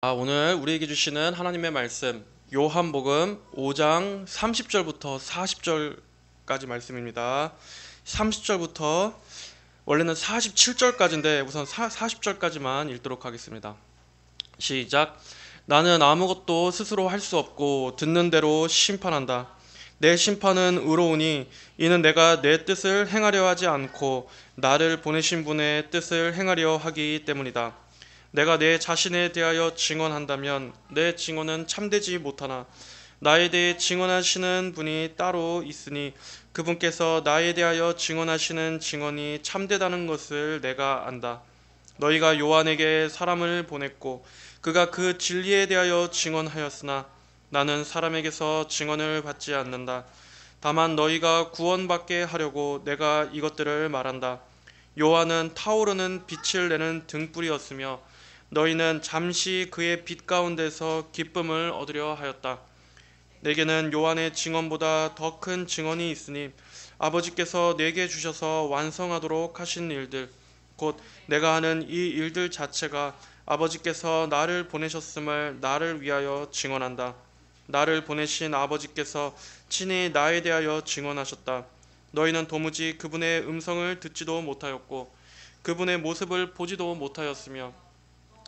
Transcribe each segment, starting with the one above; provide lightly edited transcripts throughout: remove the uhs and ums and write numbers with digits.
오늘 우리에게 주시는 하나님의 말씀 요한복음 5장 30절부터 40절까지 말씀입니다. 30절부터 원래는 47절까지인데 우선 40절까지만 읽도록 하겠습니다. 시작. 나는 아무것도 스스로 할 수 없고 듣는 대로 심판한다. 내 심판은 의로우니 이는 내가 내 뜻을 행하려 하지 않고 나를 보내신 분의 뜻을 행하려 하기 때문이다. 내가 내 자신에 대하여 증언한다면 내 증언은 참되지 못하나 나에 대해 증언하시는 분이 따로 있으니 그분께서 나에 대하여 증언하시는 증언이 참되다는 것을 내가 안다. 너희가 요한에게 사람을 보냈고 그가 그 진리에 대하여 증언하였으나 나는 사람에게서 증언을 받지 않는다. 다만 너희가 구원받게 하려고 내가 이것들을 말한다. 요한은 타오르는 빛을 내는 등불이었으며 너희는 잠시 그의 빛 가운데서 기쁨을 얻으려 하였다. 내게는 요한의 증언보다 더 큰 증언이 있으니 아버지께서 내게 주셔서 완성하도록 하신 일들 곧 내가 하는 이 일들 자체가 아버지께서 나를 보내셨음을 나를 위하여 증언한다. 나를 보내신 아버지께서 친히 나에 대하여 증언하셨다. 너희는 도무지 그분의 음성을 듣지도 못하였고 그분의 모습을 보지도 못하였으며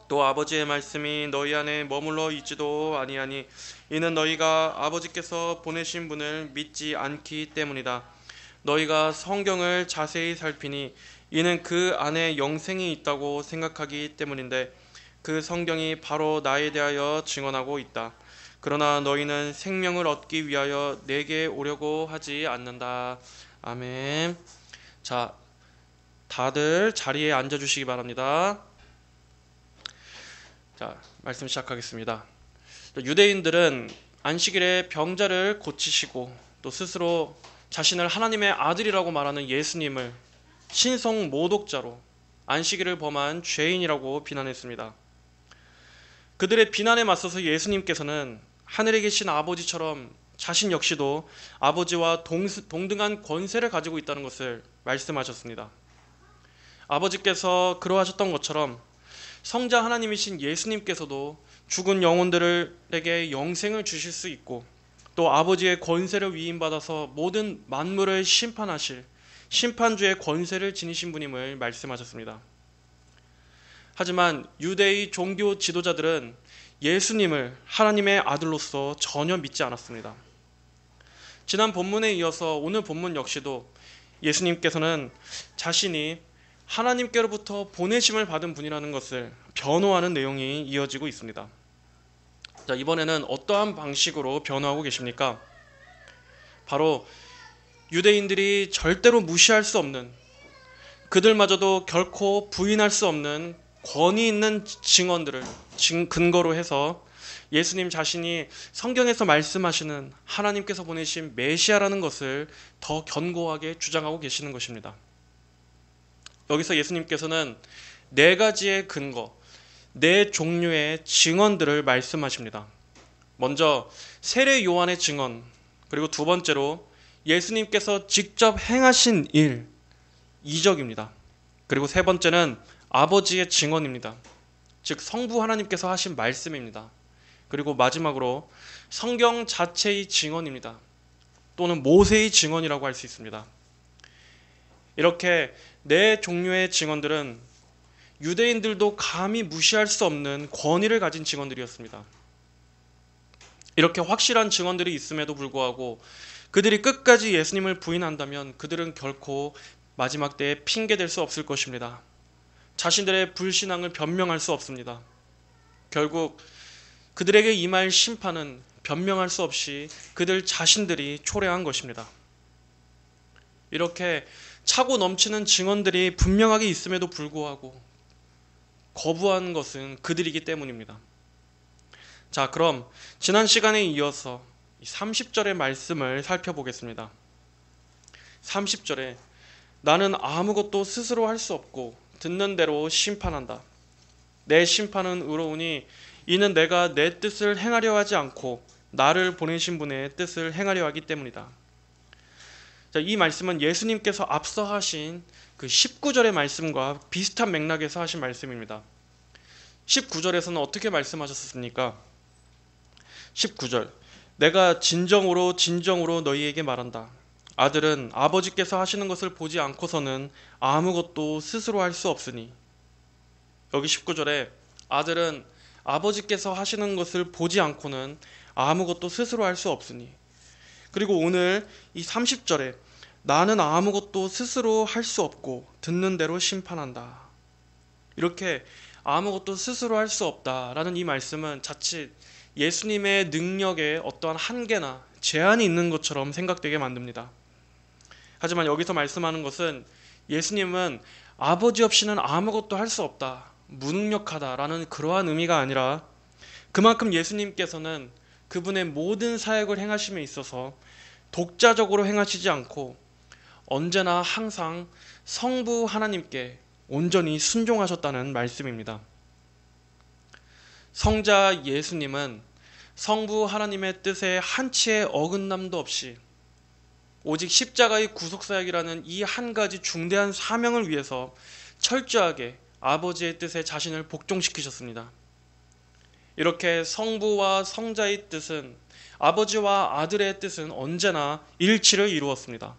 또 아버지의 말씀이 너희 안에 머물러 있지도 아니하니 이는 너희가 아버지께서 보내신 분을 믿지 않기 때문이다. 너희가 성경을 자세히 살피니 이는 그 안에 영생이 있다고 생각하기 때문인데 그 성경이 바로 나에 대하여 증언하고 있다. 그러나 너희는 생명을 얻기 위하여 내게 오려고 하지 않는다. 아멘. 자, 다들 자리에 앉아 주시기 바랍니다. 자, 말씀 시작하겠습니다. 유대인들은 안식일에 병자를 고치시고 또 스스로 자신을 하나님의 아들이라고 말하는 예수님을 신성 모독자로 안식일을 범한 죄인이라고 비난했습니다. 그들의 비난에 맞서서 예수님께서는 하늘에 계신 아버지처럼 자신 역시도 아버지와 동등한 권세를 가지고 있다는 것을 말씀하셨습니다. 아버지께서 그러하셨던 것처럼 성자 하나님이신 예수님께서도 죽은 영혼들에게 영생을 주실 수 있고 또 아버지의 권세를 위임받아서 모든 만물을 심판하실 심판주의 권세를 지니신 분임을 말씀하셨습니다. 하지만 유대의 종교 지도자들은 예수님을 하나님의 아들로서 전혀 믿지 않았습니다. 지난 본문에 이어서 오늘 본문 역시도 예수님께서는 자신이 하나님께로부터 보내심을 받은 분이라는 것을 변호하는 내용이 이어지고 있습니다. 자, 이번에는 어떠한 방식으로 변호하고 계십니까? 바로 유대인들이 절대로 무시할 수 없는, 그들마저도 결코 부인할 수 없는 권위 있는 증언들을 근거로 해서 예수님 자신이 성경에서 말씀하시는 하나님께서 보내신 메시아라는 것을 더 견고하게 주장하고 계시는 것입니다. 여기서 예수님께서는 네 가지의 근거, 네 종류의 증언들을 말씀하십니다. 먼저 세례 요한의 증언, 그리고 두 번째로 예수님께서 직접 행하신 일, 이적입니다. 그리고 세 번째는 아버지의 증언입니다. 즉 성부 하나님께서 하신 말씀입니다. 그리고 마지막으로 성경 자체의 증언입니다. 또는 모세의 증언이라고 할 수 있습니다. 이렇게 네 종류의 증언들은 유대인들도 감히 무시할 수 없는 권위를 가진 증언들이었습니다. 이렇게 확실한 증언들이 있음에도 불구하고 그들이 끝까지 예수님을 부인한다면 그들은 결코 마지막 때에 핑계댈 수 없을 것입니다. 자신들의 불신앙을 변명할 수 없습니다. 결국 그들에게 임할 심판은 변명할 수 없이 그들 자신들이 초래한 것입니다. 이렇게 차고 넘치는 증언들이 분명하게 있음에도 불구하고 거부한 것은 그들이기 때문입니다. 자, 그럼 지난 시간에 이어서 30절의 말씀을 살펴보겠습니다. 30절에 나는 아무것도 스스로 할 수 없고 듣는 대로 심판한다. 내 심판은 의로우니 이는 내가 내 뜻을 행하려 하지 않고 나를 보내신 분의 뜻을 행하려 하기 때문이다. 자, 이 말씀은 예수님께서 앞서 하신 그 19절의 말씀과 비슷한 맥락에서 하신 말씀입니다. 19절에서는 어떻게 말씀하셨습니까? 19절, 내가 진정으로 진정으로 너희에게 말한다. 아들은 아버지께서 하시는 것을 보지 않고서는 아무것도 스스로 할 수 없으니. 여기 19절에 아들은 아버지께서 하시는 것을 보지 않고는 아무것도 스스로 할 수 없으니. 그리고 오늘 이 30절에 나는 아무것도 스스로 할 수 없고 듣는 대로 심판한다. 이렇게 아무것도 스스로 할 수 없다라는 이 말씀은 자칫 예수님의 능력에 어떠한 한계나 제한이 있는 것처럼 생각되게 만듭니다. 하지만 여기서 말씀하는 것은 예수님은 아버지 없이는 아무것도 할 수 없다, 무능력하다라는 그러한 의미가 아니라 그만큼 예수님께서는 그분의 모든 사역을 행하심에 있어서 독자적으로 행하시지 않고 언제나 항상 성부 하나님께 온전히 순종하셨다는 말씀입니다. 성자 예수님은 성부 하나님의 뜻에 한치의 어긋남도 없이 오직 십자가의 구속사역이라는 이 한 가지 중대한 사명을 위해서 철저하게 아버지의 뜻에 자신을 복종시키셨습니다. 이렇게 성부와 성자의 뜻은, 아버지와 아들의 뜻은 언제나 일치를 이루었습니다.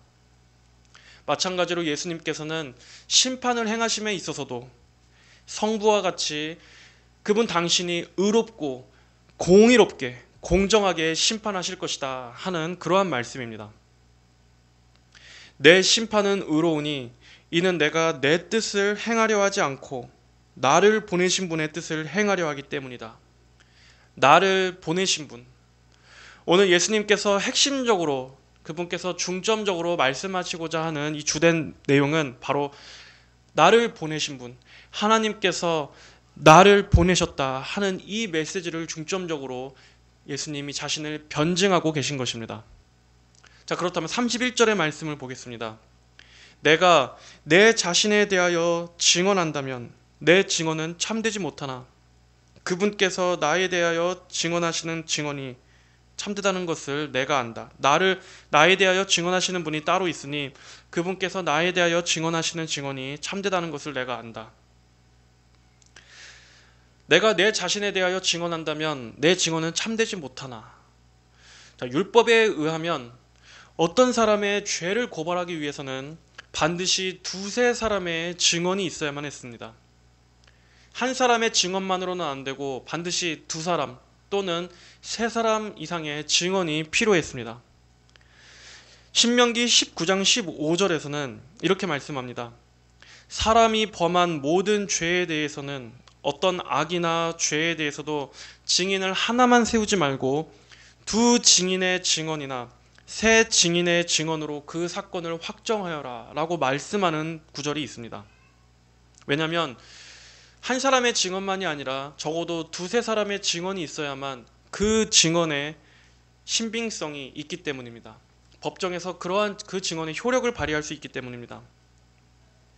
마찬가지로 예수님께서는 심판을 행하심에 있어서도 성부와 같이 그분 당신이 의롭고 공의롭게 공정하게 심판하실 것이다 하는 그러한 말씀입니다. 내 심판은 의로우니 이는 내가 내 뜻을 행하려 하지 않고 나를 보내신 분의 뜻을 행하려 하기 때문이다. 나를 보내신 분, 오늘 예수님께서 핵심적으로 그분께서 중점적으로 말씀하시고자 하는 이 주된 내용은 바로 나를 보내신 분, 하나님께서 나를 보내셨다 하는 이 메시지를 중점적으로 예수님이 자신을 변증하고 계신 것입니다. 자, 그렇다면 31절의 말씀을 보겠습니다. 내가 내 자신에 대하여 증언한다면 내 증언은 참되지 못하나 그분께서 나에 대하여 증언하시는 증언이 참되다는 것을 내가 안다. 나에 대하여 증언하시는 분이 따로 있으니 그분께서 나에 대하여 증언하시는 증언이 참되다는 것을 내가 안다. 내가 내 자신에 대하여 증언한다면 내 증언은 참되지 못하나. 자, 율법에 의하면 어떤 사람의 죄를 고발하기 위해서는 반드시 두세 사람의 증언이 있어야만 했습니다. 한 사람의 증언만으로는 안 되고 반드시 두 사람 또는 세 사람 이상의 증언이 필요했습니다. 신명기 19장 15절에서는 이렇게 말씀합니다. 사람이 범한 모든 죄에 대해서는 어떤 악이나 죄에 대해서도 증인을 하나만 세우지 말고 두 증인의 증언이나 세 증인의 증언으로 그 사건을 확정하여라 라고 말씀하는 구절이 있습니다. 왜냐하면 한 사람의 증언만이 아니라 적어도 두세 사람의 증언이 있어야만 그 증언의 신빙성이 있기 때문입니다. 법정에서 그러한 그 증언의 효력을 발휘할 수 있기 때문입니다.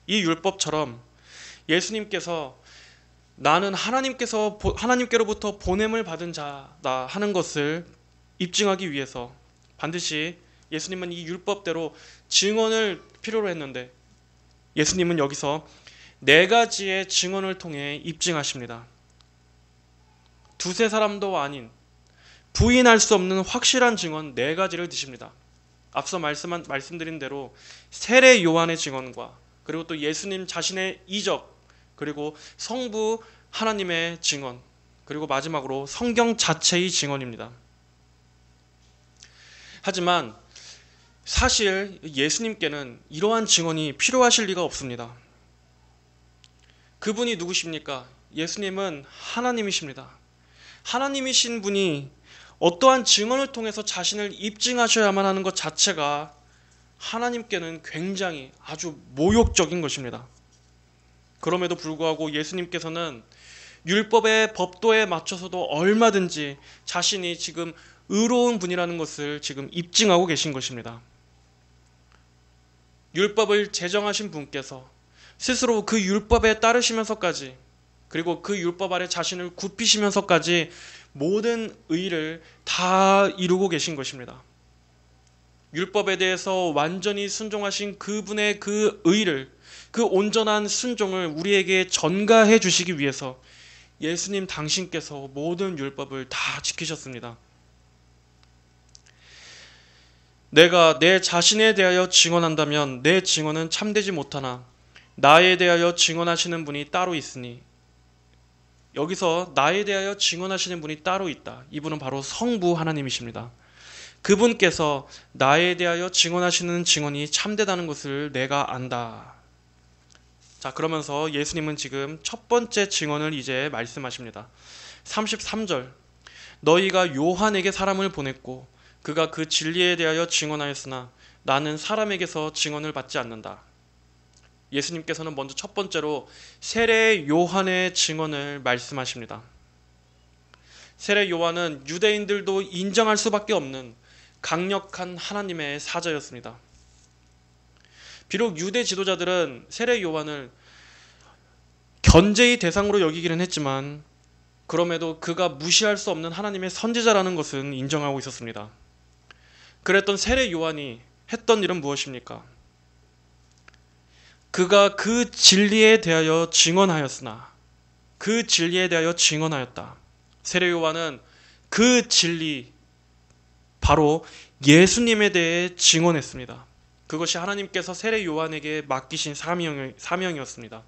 이 율법처럼 예수님께서 나는 하나님께로부터 보냄을 받은 자다 하는 것을 입증하기 위해서 반드시 예수님은 이 율법대로 증언을 필요로 했는데 예수님은 여기서 네 가지의 증언을 통해 입증하십니다. 두세 사람도 아닌 부인할 수 없는 확실한 증언 네 가지를 드십니다. 앞서 말씀드린 대로 세례 요한의 증언과 그리고 또 예수님 자신의 이적, 그리고 성부 하나님의 증언, 그리고 마지막으로 성경 자체의 증언입니다. 하지만 사실 예수님께는 이러한 증언이 필요하실 리가 없습니다. 그분이 누구십니까? 예수님은 하나님이십니다. 하나님이신 분이 어떠한 증언을 통해서 자신을 입증하셔야만 하는 것 자체가 하나님께는 굉장히 아주 모욕적인 것입니다. 그럼에도 불구하고 예수님께서는 율법의 법도에 맞춰서도 얼마든지 자신이 지금 의로운 분이라는 것을 지금 입증하고 계신 것입니다. 율법을 제정하신 분께서 스스로 그 율법에 따르시면서까지, 그리고 그 율법 아래 자신을 굽히시면서까지 모든 의를 다 이루고 계신 것입니다. 율법에 대해서 완전히 순종하신 그분의 그 의를, 그 온전한 순종을 우리에게 전가해 주시기 위해서 예수님 당신께서 모든 율법을 다 지키셨습니다. 내가 내 자신에 대하여 증언한다면 내 증언은 참되지 못하나 나에 대하여 증언하시는 분이 따로 있으니, 여기서 나에 대하여 증언하시는 분이 따로 있다. 이분은 바로 성부 하나님이십니다. 그분께서 나에 대하여 증언하시는 증언이 참되다는 것을 내가 안다. 자, 그러면서 예수님은 지금 첫 번째 증언을 이제 말씀하십니다. 33절, 너희가 요한에게 사람을 보냈고 그가 그 진리에 대하여 증언하였으나 나는 사람에게서 증언을 받지 않는다. 예수님께서는 먼저 첫 번째로 세례 요한의 증언을 말씀하십니다. 세례 요한은 유대인들도 인정할 수밖에 없는 강력한 하나님의 사자였습니다. 비록 유대 지도자들은 세례 요한을 견제의 대상으로 여기기는 했지만 그럼에도 그가 무시할 수 없는 하나님의 선지자라는 것은 인정하고 있었습니다. 그랬던 세례 요한이 했던 일은 무엇입니까? 그가 그 진리에 대하여 증언하였으나, 그 진리에 대하여 증언하였다. 세례 요한은 그 진리, 바로 예수님에 대해 증언했습니다. 그것이 하나님께서 세례 요한에게 맡기신 사명이었습니다.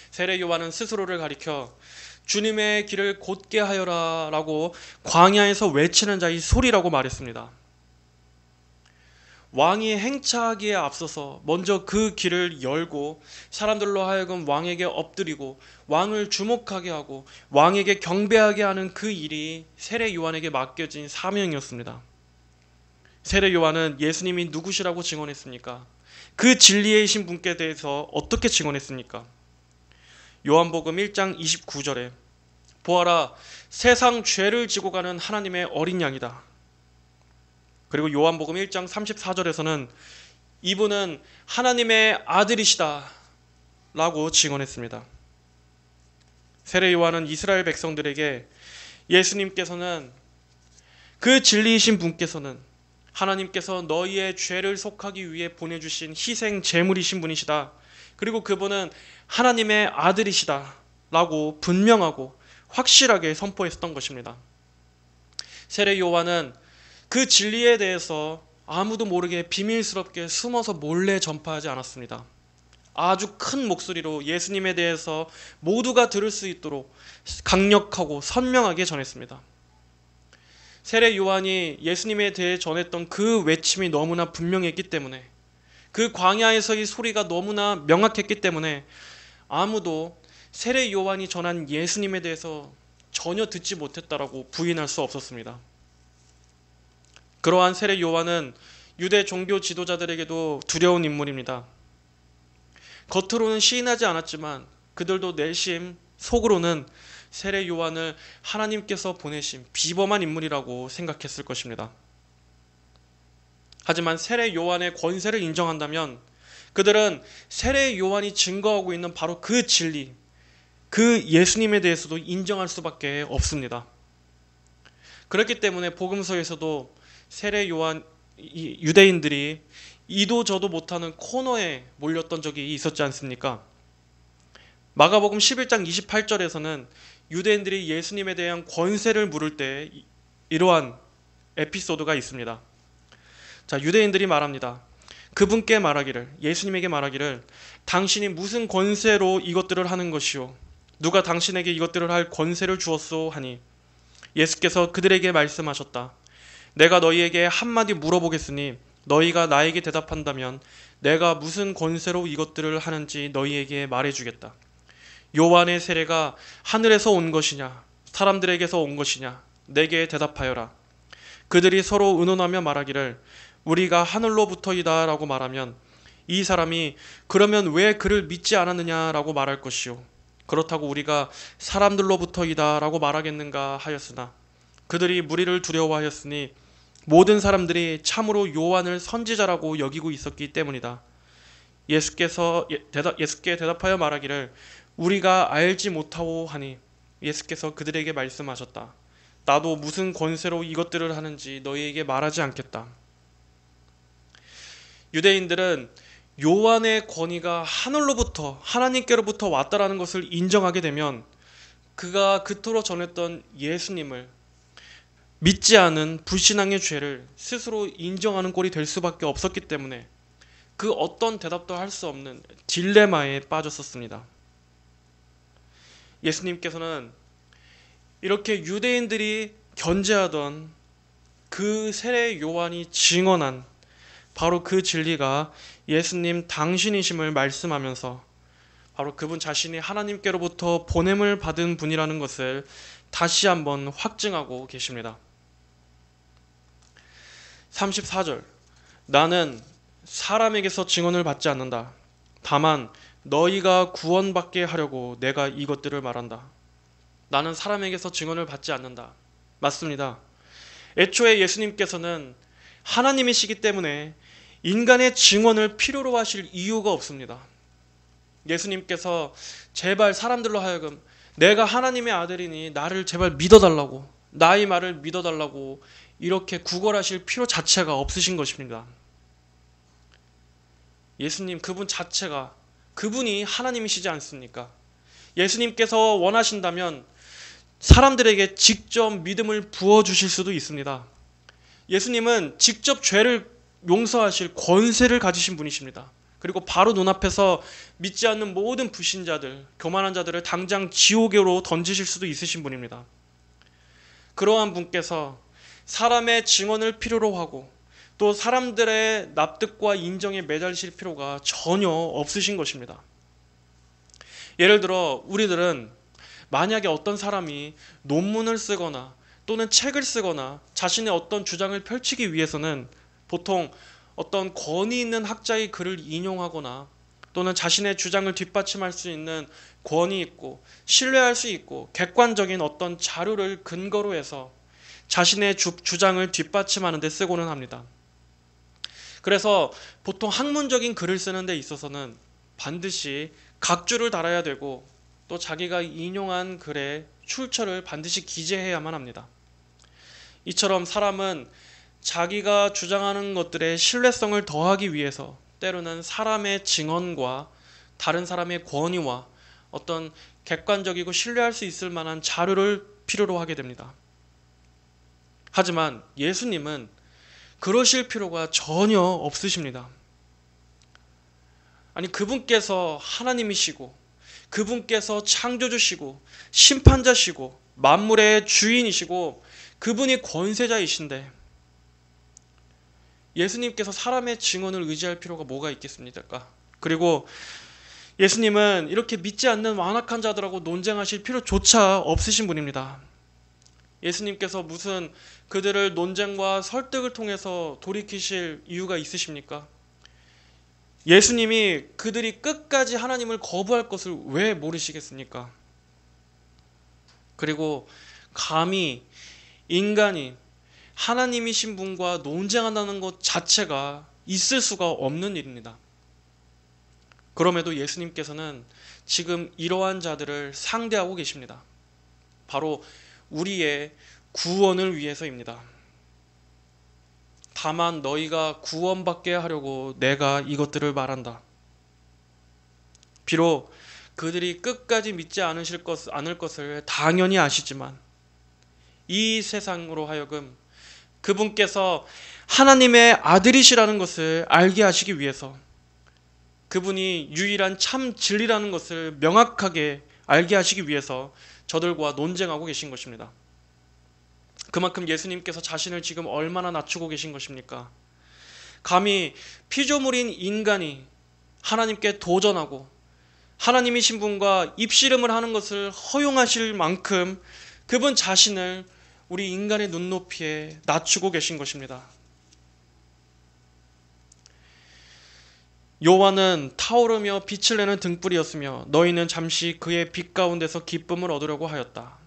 세례 요한은 스스로를 가리켜 주님의 길을 곧게 하여라 라고 광야에서 외치는 자의 소리라고 말했습니다. 왕이 행차하기에 앞서서 먼저 그 길을 열고 사람들로 하여금 왕에게 엎드리고 왕을 주목하게 하고 왕에게 경배하게 하는 그 일이 세례 요한에게 맡겨진 사명이었습니다. 세례 요한은 예수님이 누구시라고 증언했습니까? 그 진리이신 분께 대해서 어떻게 증언했습니까? 요한복음 1장 29절에 보아라, 세상 죄를 지고 가는 하나님의 어린 양이다. 그리고 요한복음 1장 34절에서는 이분은 하나님의 아들이시다 라고 증언했습니다. 세례 요한은 이스라엘 백성들에게 예수님께서는, 그 진리이신 분께서는 하나님께서 너희의 죄를 속하기 위해 보내주신 희생 제물이신 분이시다. 그리고 그분은 하나님의 아들이시다 라고 분명하고 확실하게 선포했던 것입니다. 세례 요한은 그 진리에 대해서 아무도 모르게 비밀스럽게 숨어서 몰래 전파하지 않았습니다. 아주 큰 목소리로 예수님에 대해서 모두가 들을 수 있도록 강력하고 선명하게 전했습니다. 세례 요한이 예수님에 대해 전했던 그 외침이 너무나 분명했기 때문에, 그 광야에서의 소리가 너무나 명확했기 때문에 아무도 세례 요한이 전한 예수님에 대해서 전혀 듣지 못했다라고 부인할 수 없었습니다. 그러한 세례 요한은 유대 종교 지도자들에게도 두려운 인물입니다. 겉으로는 시인하지 않았지만 그들도 내심 속으로는 세례 요한을 하나님께서 보내신 비범한 인물이라고 생각했을 것입니다. 하지만 세례 요한의 권세를 인정한다면 그들은 세례 요한이 증거하고 있는 바로 그 진리, 그 예수님에 대해서도 인정할 수밖에 없습니다. 그렇기 때문에 복음서에서도 세례 요한, 유대인들이 이도 저도 못하는 코너에 몰렸던 적이 있었지 않습니까? 마가복음 11장 28절에서는 유대인들이 예수님에 대한 권세를 물을 때 이러한 에피소드가 있습니다. 자, 유대인들이 말합니다. 그분께 말하기를, 예수님에게 말하기를, 당신이 무슨 권세로 이것들을 하는 것이요? 누가 당신에게 이것들을 할 권세를 주었소? 하니 예수께서 그들에게 말씀하셨다. 내가 너희에게 한마디 물어보겠으니 너희가 나에게 대답한다면 내가 무슨 권세로 이것들을 하는지 너희에게 말해주겠다. 요한의 세례가 하늘에서 온 것이냐 사람들에게서 온 것이냐 내게 대답하여라. 그들이 서로 의논하며 말하기를 우리가 하늘로부터이다 라고 말하면 이 사람이 그러면 왜 그를 믿지 않았느냐라고 말할 것이요 그렇다고 우리가 사람들로부터이다 라고 말하겠는가 하였으나 그들이 무리를 두려워하였으니 모든 사람들이 참으로 요한을 선지자라고 여기고 있었기 때문이다. 예수께 대답하여 말하기를 우리가 알지 못하오 하니 예수께서 그들에게 말씀하셨다. 나도 무슨 권세로 이것들을 하는지 너희에게 말하지 않겠다. 유대인들은 요한의 권위가 하늘로부터 하나님께로부터 왔다라는 것을 인정하게 되면 그가 그토록 전했던 예수님을 믿지 않은 불신앙의 죄를 스스로 인정하는 꼴이 될 수밖에 없었기 때문에 그 어떤 대답도 할 수 없는 딜레마에 빠졌었습니다. 예수님께서는 이렇게 유대인들이 견제하던 그 세례 요한이 증언한 바로 그 진리가 예수님 당신이심을 말씀하면서 바로 그분 자신이 하나님께로부터 보냄을 받은 분이라는 것을 다시 한번 확증하고 계십니다. 34절, 나는 사람에게서 증언을 받지 않는다. 다만 너희가 구원받게 하려고 내가 이것들을 말한다. 나는 사람에게서 증언을 받지 않는다. 맞습니다. 애초에 예수님께서는 하나님이시기 때문에 인간의 증언을 필요로 하실 이유가 없습니다. 예수님께서 제발 사람들로 하여금 내가 하나님의 아들이니 나를 제발 믿어달라고, 나의 말을 믿어달라고 이렇게 구걸하실 필요 자체가 없으신 것입니다. 예수님 그분 자체가, 그분이 하나님이시지 않습니까? 예수님께서 원하신다면 사람들에게 직접 믿음을 부어주실 수도 있습니다. 예수님은 직접 죄를 용서하실 권세를 가지신 분이십니다. 그리고 바로 눈앞에서 믿지 않는 모든 불신자들, 교만한 자들을 당장 지옥으로 던지실 수도 있으신 분입니다. 그러한 분께서 사람의 증언을 필요로 하고 또 사람들의 납득과 인정에 매달리실 필요가 전혀 없으신 것입니다. 예를 들어 우리들은 만약에 어떤 사람이 논문을 쓰거나 또는 책을 쓰거나 자신의 어떤 주장을 펼치기 위해서는 보통 어떤 권위 있는 학자의 글을 인용하거나 또는 자신의 주장을 뒷받침할 수 있는 권위 있고 신뢰할 수 있고 객관적인 어떤 자료를 근거로 해서 자신의 주장을 뒷받침하는 데 쓰고는 합니다. 그래서 보통 학문적인 글을 쓰는 데 있어서는 반드시 각주를 달아야 되고 또 자기가 인용한 글의 출처를 반드시 기재해야만 합니다. 이처럼 사람은 자기가 주장하는 것들의 신뢰성을 더하기 위해서 때로는 사람의 증언과 다른 사람의 권위와 어떤 객관적이고 신뢰할 수 있을 만한 자료를 필요로 하게 됩니다. 하지만 예수님은 그러실 필요가 전혀 없으십니다. 아니 그분께서 하나님이시고 그분께서 창조주시고 심판자시고 만물의 주인이시고 그분이 권세자이신데 예수님께서 사람의 증언을 의지할 필요가 뭐가 있겠습니까? 그리고 예수님은 이렇게 믿지 않는 완악한 자들하고 논쟁하실 필요조차 없으신 분입니다. 예수님께서 무슨 그들을 논쟁과 설득을 통해서 돌이키실 이유가 있으십니까? 예수님이 그들이 끝까지 하나님을 거부할 것을 왜 모르시겠습니까? 그리고 감히 인간이 하나님이신 분과 논쟁한다는 것 자체가 있을 수가 없는 일입니다. 그럼에도 예수님께서는 지금 이러한 자들을 상대하고 계십니다. 바로 우리의 구원을 위해서입니다. 다만 너희가 구원받게 하려고 내가 이것들을 말한다. 비록 그들이 끝까지 믿지 않을 것을 당연히 아시지만 이 세상으로 하여금 그분께서 하나님의 아들이시라는 것을 알게 하시기 위해서 그분이 유일한 참 진리라는 것을 명확하게 알게 하시기 위해서 저들과 논쟁하고 계신 것입니다. 그만큼 예수님께서 자신을 지금 얼마나 낮추고 계신 것입니까? 감히 피조물인 인간이 하나님께 도전하고 하나님이신 분과 입씨름을 하는 것을 허용하실 만큼 그분 자신을 우리 인간의 눈높이에 낮추고 계신 것입니다. 요한은 타오르며 빛을 내는 등불이었으며 너희는 잠시 그의 빛 가운데서 기쁨을 얻으려고 하였다.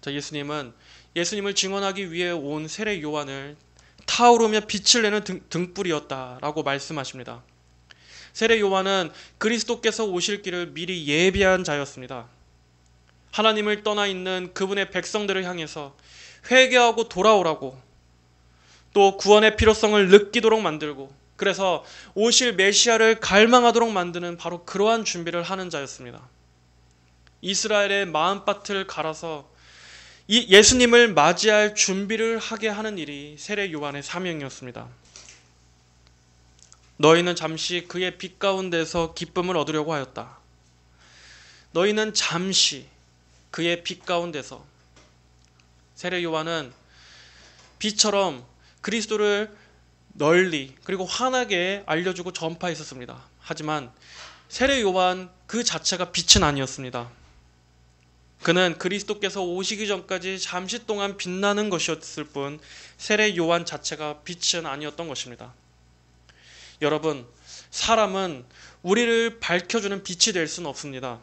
자, 예수님을 증언하기 위해 온 세례 요한을 타오르며 빛을 내는 등불이었다라고 말씀하십니다. 세례 요한은 그리스도께서 오실 길을 미리 예비한 자였습니다. 하나님을 떠나 있는 그분의 백성들을 향해서 회개하고 돌아오라고 또 구원의 필요성을 느끼도록 만들고 그래서 오실 메시아를 갈망하도록 만드는 바로 그러한 준비를 하는 자였습니다. 이스라엘의 마음밭을 갈아서 이 예수님을 맞이할 준비를 하게 하는 일이 세례 요한의 사명이었습니다. 너희는 잠시 그의 빛 가운데서 기쁨을 얻으려고 하였다. 너희는 잠시 그의 빛 가운데서. 세례 요한은 빛처럼 그리스도를 널리 그리고 환하게 알려주고 전파했었습니다. 하지만 세례 요한 그 자체가 빛은 아니었습니다. 그는 그리스도께서 오시기 전까지 잠시 동안 빛나는 것이었을 뿐 세례 요한 자체가 빛은 아니었던 것입니다. 여러분, 사람은 우리를 밝혀주는 빛이 될 수는 없습니다.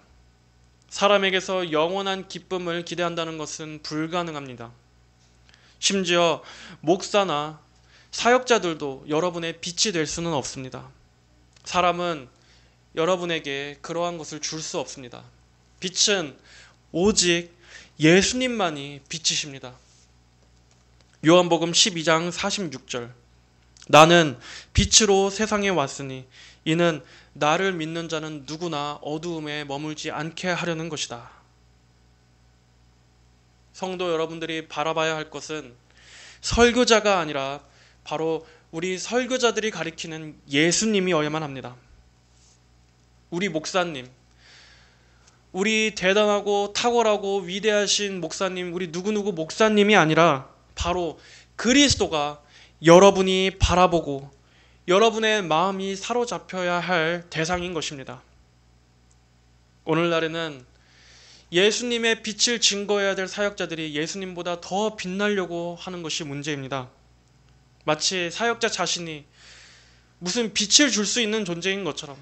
사람에게서 영원한 기쁨을 기대한다는 것은 불가능합니다. 심지어 목사나 사역자들도 여러분의 빛이 될 수는 없습니다. 사람은 여러분에게 그러한 것을 줄 수 없습니다. 빛은 오직 예수님만이 빛이십니다. 요한복음 12장 46절. 나는 빛으로 세상에 왔으니 이는 나를 믿는 자는 누구나 어두움에 머물지 않게 하려는 것이다. 성도 여러분들이 바라봐야 할 것은 설교자가 아니라 바로 우리 설교자들이 가리키는 예수님이어야만 합니다. 우리 목사님, 우리 대단하고 탁월하고 위대하신 목사님, 우리 누구누구 목사님이 아니라 바로 그리스도가 여러분이 바라보고 여러분의 마음이 사로잡혀야 할 대상인 것입니다. 오늘날에는 예수님의 빛을 증거해야 될 사역자들이 예수님보다 더 빛나려고 하는 것이 문제입니다. 마치 사역자 자신이 무슨 빛을 줄 수 있는 존재인 것처럼,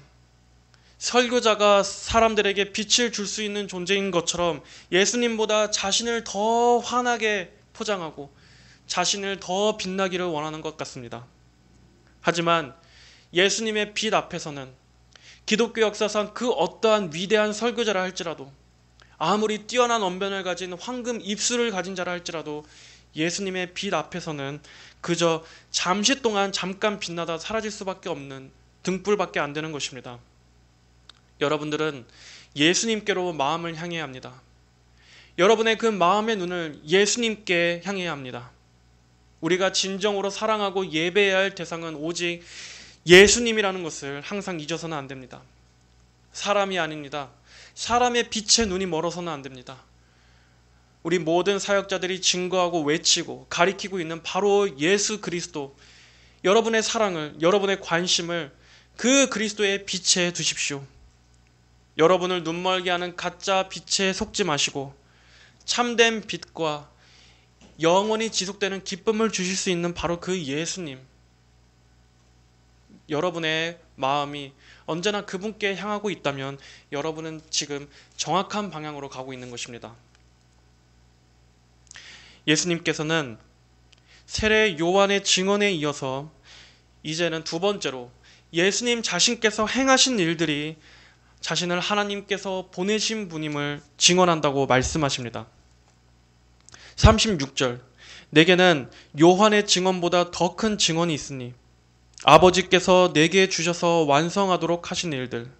설교자가 사람들에게 빛을 줄 수 있는 존재인 것처럼 예수님보다 자신을 더 환하게 포장하고 자신을 더 빛나기를 원하는 것 같습니다. 하지만 예수님의 빛 앞에서는 기독교 역사상 그 어떠한 위대한 설교자라 할지라도, 아무리 뛰어난 언변을 가진 황금 입술을 가진 자라 할지라도 예수님의 빛 앞에서는 그저 잠시 동안 잠깐 빛나다 사라질 수밖에 없는 등불밖에 안 되는 것입니다. 여러분들은 예수님께로 마음을 향해야 합니다. 여러분의 그 마음의 눈을 예수님께 향해야 합니다. 우리가 진정으로 사랑하고 예배해야 할 대상은 오직 예수님이라는 것을 항상 잊어서는 안 됩니다. 사람이 아닙니다. 사람의 빛에 눈이 멀어서는 안 됩니다. 우리 모든 사역자들이 증거하고 외치고 가리키고 있는 바로 예수 그리스도, 여러분의 사랑을, 여러분의 관심을 그 그리스도의 빛에 두십시오. 여러분을 눈멀게 하는 가짜 빛에 속지 마시고 참된 빛과 영원히 지속되는 기쁨을 주실 수 있는 바로 그 예수님, 여러분의 마음이 언제나 그분께 향하고 있다면 여러분은 지금 정확한 방향으로 가고 있는 것입니다. 예수님께서는 세례 요한의 증언에 이어서 이제는 두 번째로 예수님 자신께서 행하신 일들이 자신을 하나님께서 보내신 분임을 증언한다고 말씀하십니다. 36절. 내게는 요한의 증언보다 더 큰 증언이 있으니 아버지께서 내게 주셔서 완성하도록 하신 일들,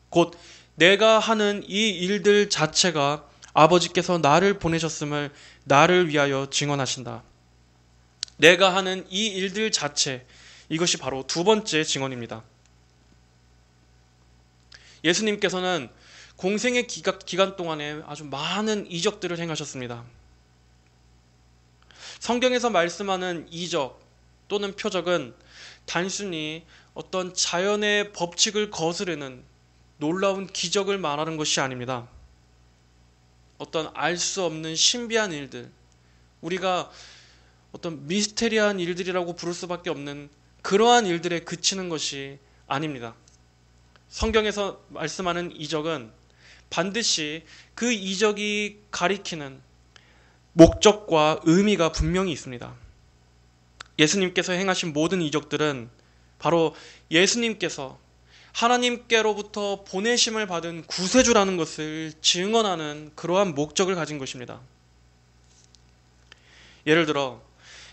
곧 내가 하는 이 일들 자체가 아버지께서 나를 보내셨음을 나를 위하여 증언하신다. 내가 하는 이 일들 자체, 이것이 바로 두 번째 증언입니다. 예수님께서는 공생의 기간 동안에 아주 많은 이적들을 행하셨습니다. 성경에서 말씀하는 이적 또는 표적은 단순히 어떤 자연의 법칙을 거스르는 놀라운 기적을 말하는 것이 아닙니다. 어떤 알 수 없는 신비한 일들, 우리가 어떤 미스테리한 일들이라고 부를 수밖에 없는 그러한 일들에 그치는 것이 아닙니다. 성경에서 말씀하는 이적은 반드시 그 이적이 가리키는 목적과 의미가 분명히 있습니다. 예수님께서 행하신 모든 이적들은 바로 예수님께서 하나님께로부터 보내심을 받은 구세주라는 것을 증언하는 그러한 목적을 가진 것입니다. 예를 들어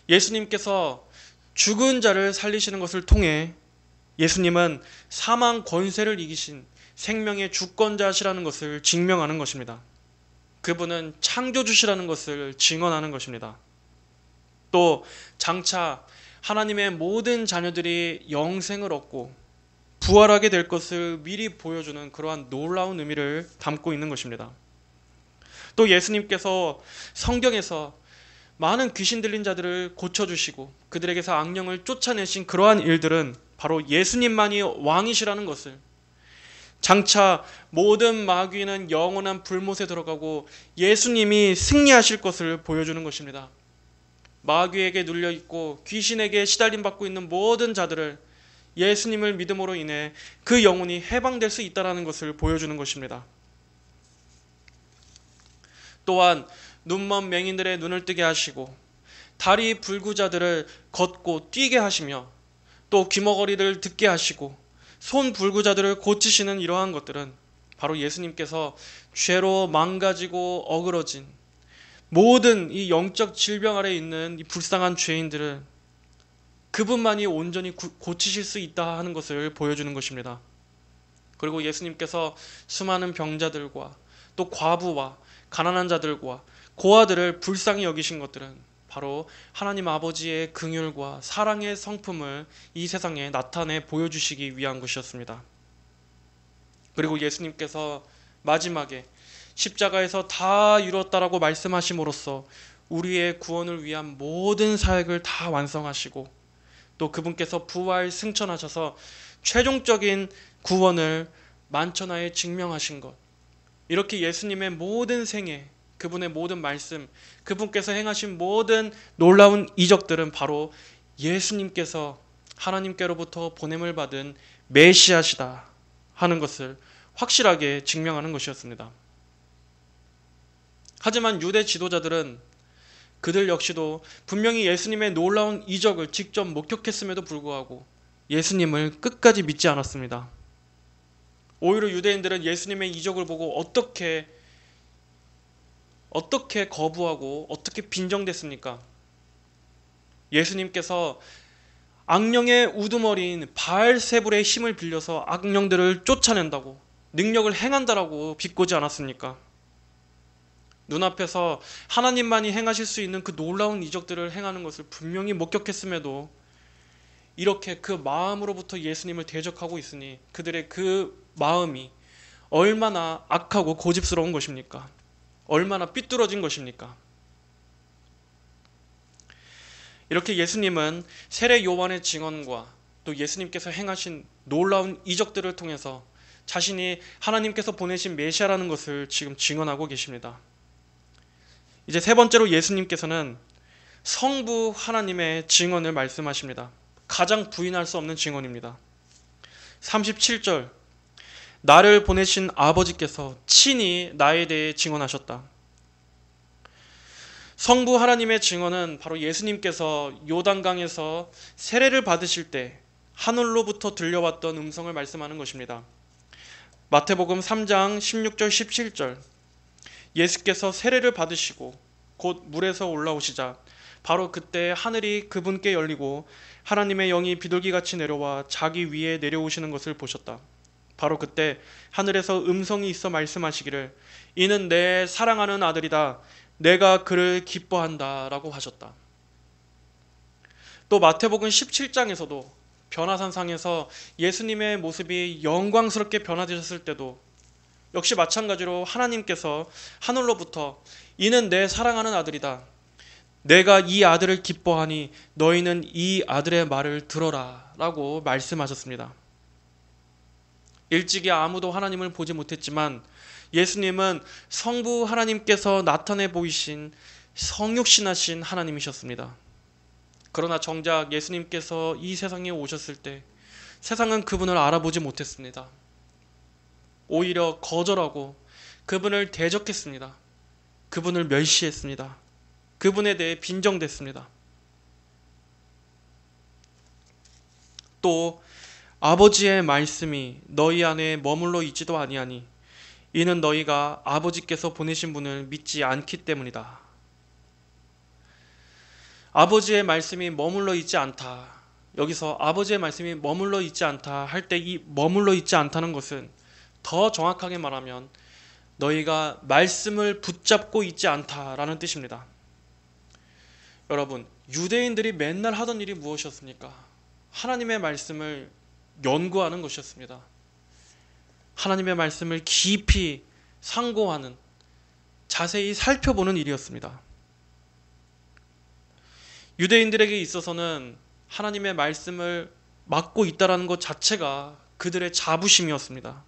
예수님께서 죽은 자를 살리시는 것을 통해 예수님은 사망 권세를 이기신 생명의 주권자시라는 것을 증명하는 것입니다. 그분은 창조주시라는 것을 증언하는 것입니다. 또 장차 하나님의 모든 자녀들이 영생을 얻고 부활하게 될 것을 미리 보여주는 그러한 놀라운 의미를 담고 있는 것입니다. 또 예수님께서 성경에서 많은 귀신 들린 자들을 고쳐주시고 그들에게서 악령을 쫓아내신 그러한 일들은 바로 예수님만이 왕이시라는 것을, 장차 모든 마귀는 영원한 불못에 들어가고 예수님이 승리하실 것을 보여주는 것입니다. 마귀에게 눌려있고 귀신에게 시달림 받고 있는 모든 자들을 예수님을 믿음으로 인해 그 영혼이 해방될 수 있다는 것을 보여주는 것입니다. 또한 눈먼 맹인들의 눈을 뜨게 하시고 다리 불구자들을 걷고 뛰게 하시며 또 귀머거리를 듣게 하시고 손 불구자들을 고치시는 이러한 것들은 바로 예수님께서 죄로 망가지고 어그러진 모든 이 영적 질병 아래 있는 이 불쌍한 죄인들을 그분만이 온전히 고치실 수 있다 하는 것을 보여주는 것입니다. 그리고 예수님께서 수많은 병자들과 또 과부와 가난한 자들과 고아들을 불쌍히 여기신 것들은 바로 하나님 아버지의 긍휼과 사랑의 성품을 이 세상에 나타내 보여주시기 위한 것이었습니다. 그리고 예수님께서 마지막에 십자가에서 다 이루었다라고 말씀하심으로써 우리의 구원을 위한 모든 사역을 다 완성하시고 또 그분께서 부활 승천하셔서 최종적인 구원을 만천하에 증명하신 것, 이렇게 예수님의 모든 생애, 그분의 모든 말씀, 그분께서 행하신 모든 놀라운 이적들은 바로 예수님께서 하나님께로부터 보냄을 받은 메시아시다 하는 것을 확실하게 증명하는 것이었습니다. 하지만 유대 지도자들은 그들 역시도 분명히 예수님의 놀라운 이적을 직접 목격했음에도 불구하고 예수님을 끝까지 믿지 않았습니다. 오히려 유대인들은 예수님의 이적을 보고 어떻게 거부하고 어떻게 빈정댔습니까? 예수님께서 악령의 우두머리인 바알세불의 힘을 빌려서 악령들을 쫓아낸다고, 능력을 행한다라고 비꼬지 않았습니까? 눈앞에서 하나님만이 행하실 수 있는 그 놀라운 이적들을 행하는 것을 분명히 목격했음에도 이렇게 그 마음으로부터 예수님을 대적하고 있으니 그들의 그 마음이 얼마나 악하고 고집스러운 것입니까? 얼마나 삐뚤어진 것입니까? 이렇게 예수님은 세례 요한의 증언과 또 예수님께서 행하신 놀라운 이적들을 통해서 자신이 하나님께서 보내신 메시아라는 것을 지금 증언하고 계십니다. 이제 세 번째로 예수님께서는 성부 하나님의 증언을 말씀하십니다. 가장 부인할 수 없는 증언입니다. 37절, 나를 보내신 아버지께서 친히 나에 대해 증언하셨다. 성부 하나님의 증언은 바로 예수님께서 요단강에서 세례를 받으실 때 하늘로부터 들려왔던 음성을 말씀하는 것입니다. 마태복음 3장 16절 17절, 예수께서 세례를 받으시고 곧 물에서 올라오시자 바로 그때 하늘이 그분께 열리고 하나님의 영이 비둘기같이 내려와 자기 위에 내려오시는 것을 보셨다. 바로 그때 하늘에서 음성이 있어 말씀하시기를 이는 내 사랑하는 아들이다. 내가 그를 기뻐한다 라고 하셨다. 또 마태복음 17장에서도 변화산상에서 예수님의 모습이 영광스럽게 변화되셨을 때도 역시 마찬가지로 하나님께서 하늘로부터 이는 내 사랑하는 아들이다. 내가 이 아들을 기뻐하니 너희는 이 아들의 말을 들어라 라고 말씀하셨습니다. 일찍이 아무도 하나님을 보지 못했지만 예수님은 성부 하나님께서 나타내 보이신 성육신하신 하나님이셨습니다. 그러나 정작 예수님께서 이 세상에 오셨을 때 세상은 그분을 알아보지 못했습니다. 오히려 거절하고 그분을 대적했습니다. 그분을 멸시했습니다. 그분에 대해 빈정댔습니다. 또 아버지의 말씀이 너희 안에 머물러 있지도 아니하니 이는 너희가 아버지께서 보내신 분을 믿지 않기 때문이다. 아버지의 말씀이 머물러 있지 않다. 여기서 아버지의 말씀이 머물러 있지 않다 할 때 이 머물러 있지 않다는 것은 더 정확하게 말하면 너희가 말씀을 붙잡고 있지 않다라는 뜻입니다. 여러분, 유대인들이 맨날 하던 일이 무엇이었습니까? 하나님의 말씀을 연구하는 것이었습니다. 하나님의 말씀을 깊이 상고하는, 자세히 살펴보는 일이었습니다. 유대인들에게 있어서는 하나님의 말씀을 맡고 있다는 것 자체가 그들의 자부심이었습니다.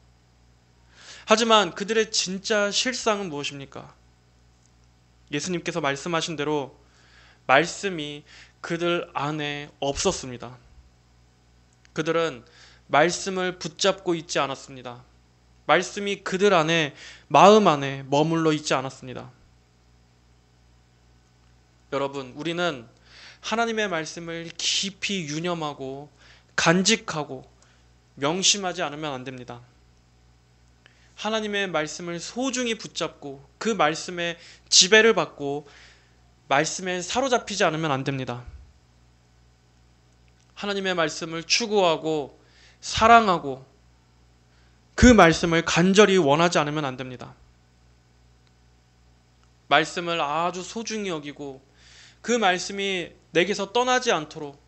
하지만 그들의 진짜 실상은 무엇입니까? 예수님께서 말씀하신 대로 말씀이 그들 안에 없었습니다. 그들은 말씀을 붙잡고 있지 않았습니다. 말씀이 그들 안에, 마음 안에 머물러 있지 않았습니다. 여러분, 우리는 하나님의 말씀을 깊이 유념하고 간직하고 명심하지 않으면 안 됩니다. 하나님의 말씀을 소중히 붙잡고 그 말씀에 지배를 받고 말씀에 사로잡히지 않으면 안 됩니다. 하나님의 말씀을 추구하고 사랑하고 그 말씀을 간절히 원하지 않으면 안 됩니다. 말씀을 아주 소중히 여기고 그 말씀이 내게서 떠나지 않도록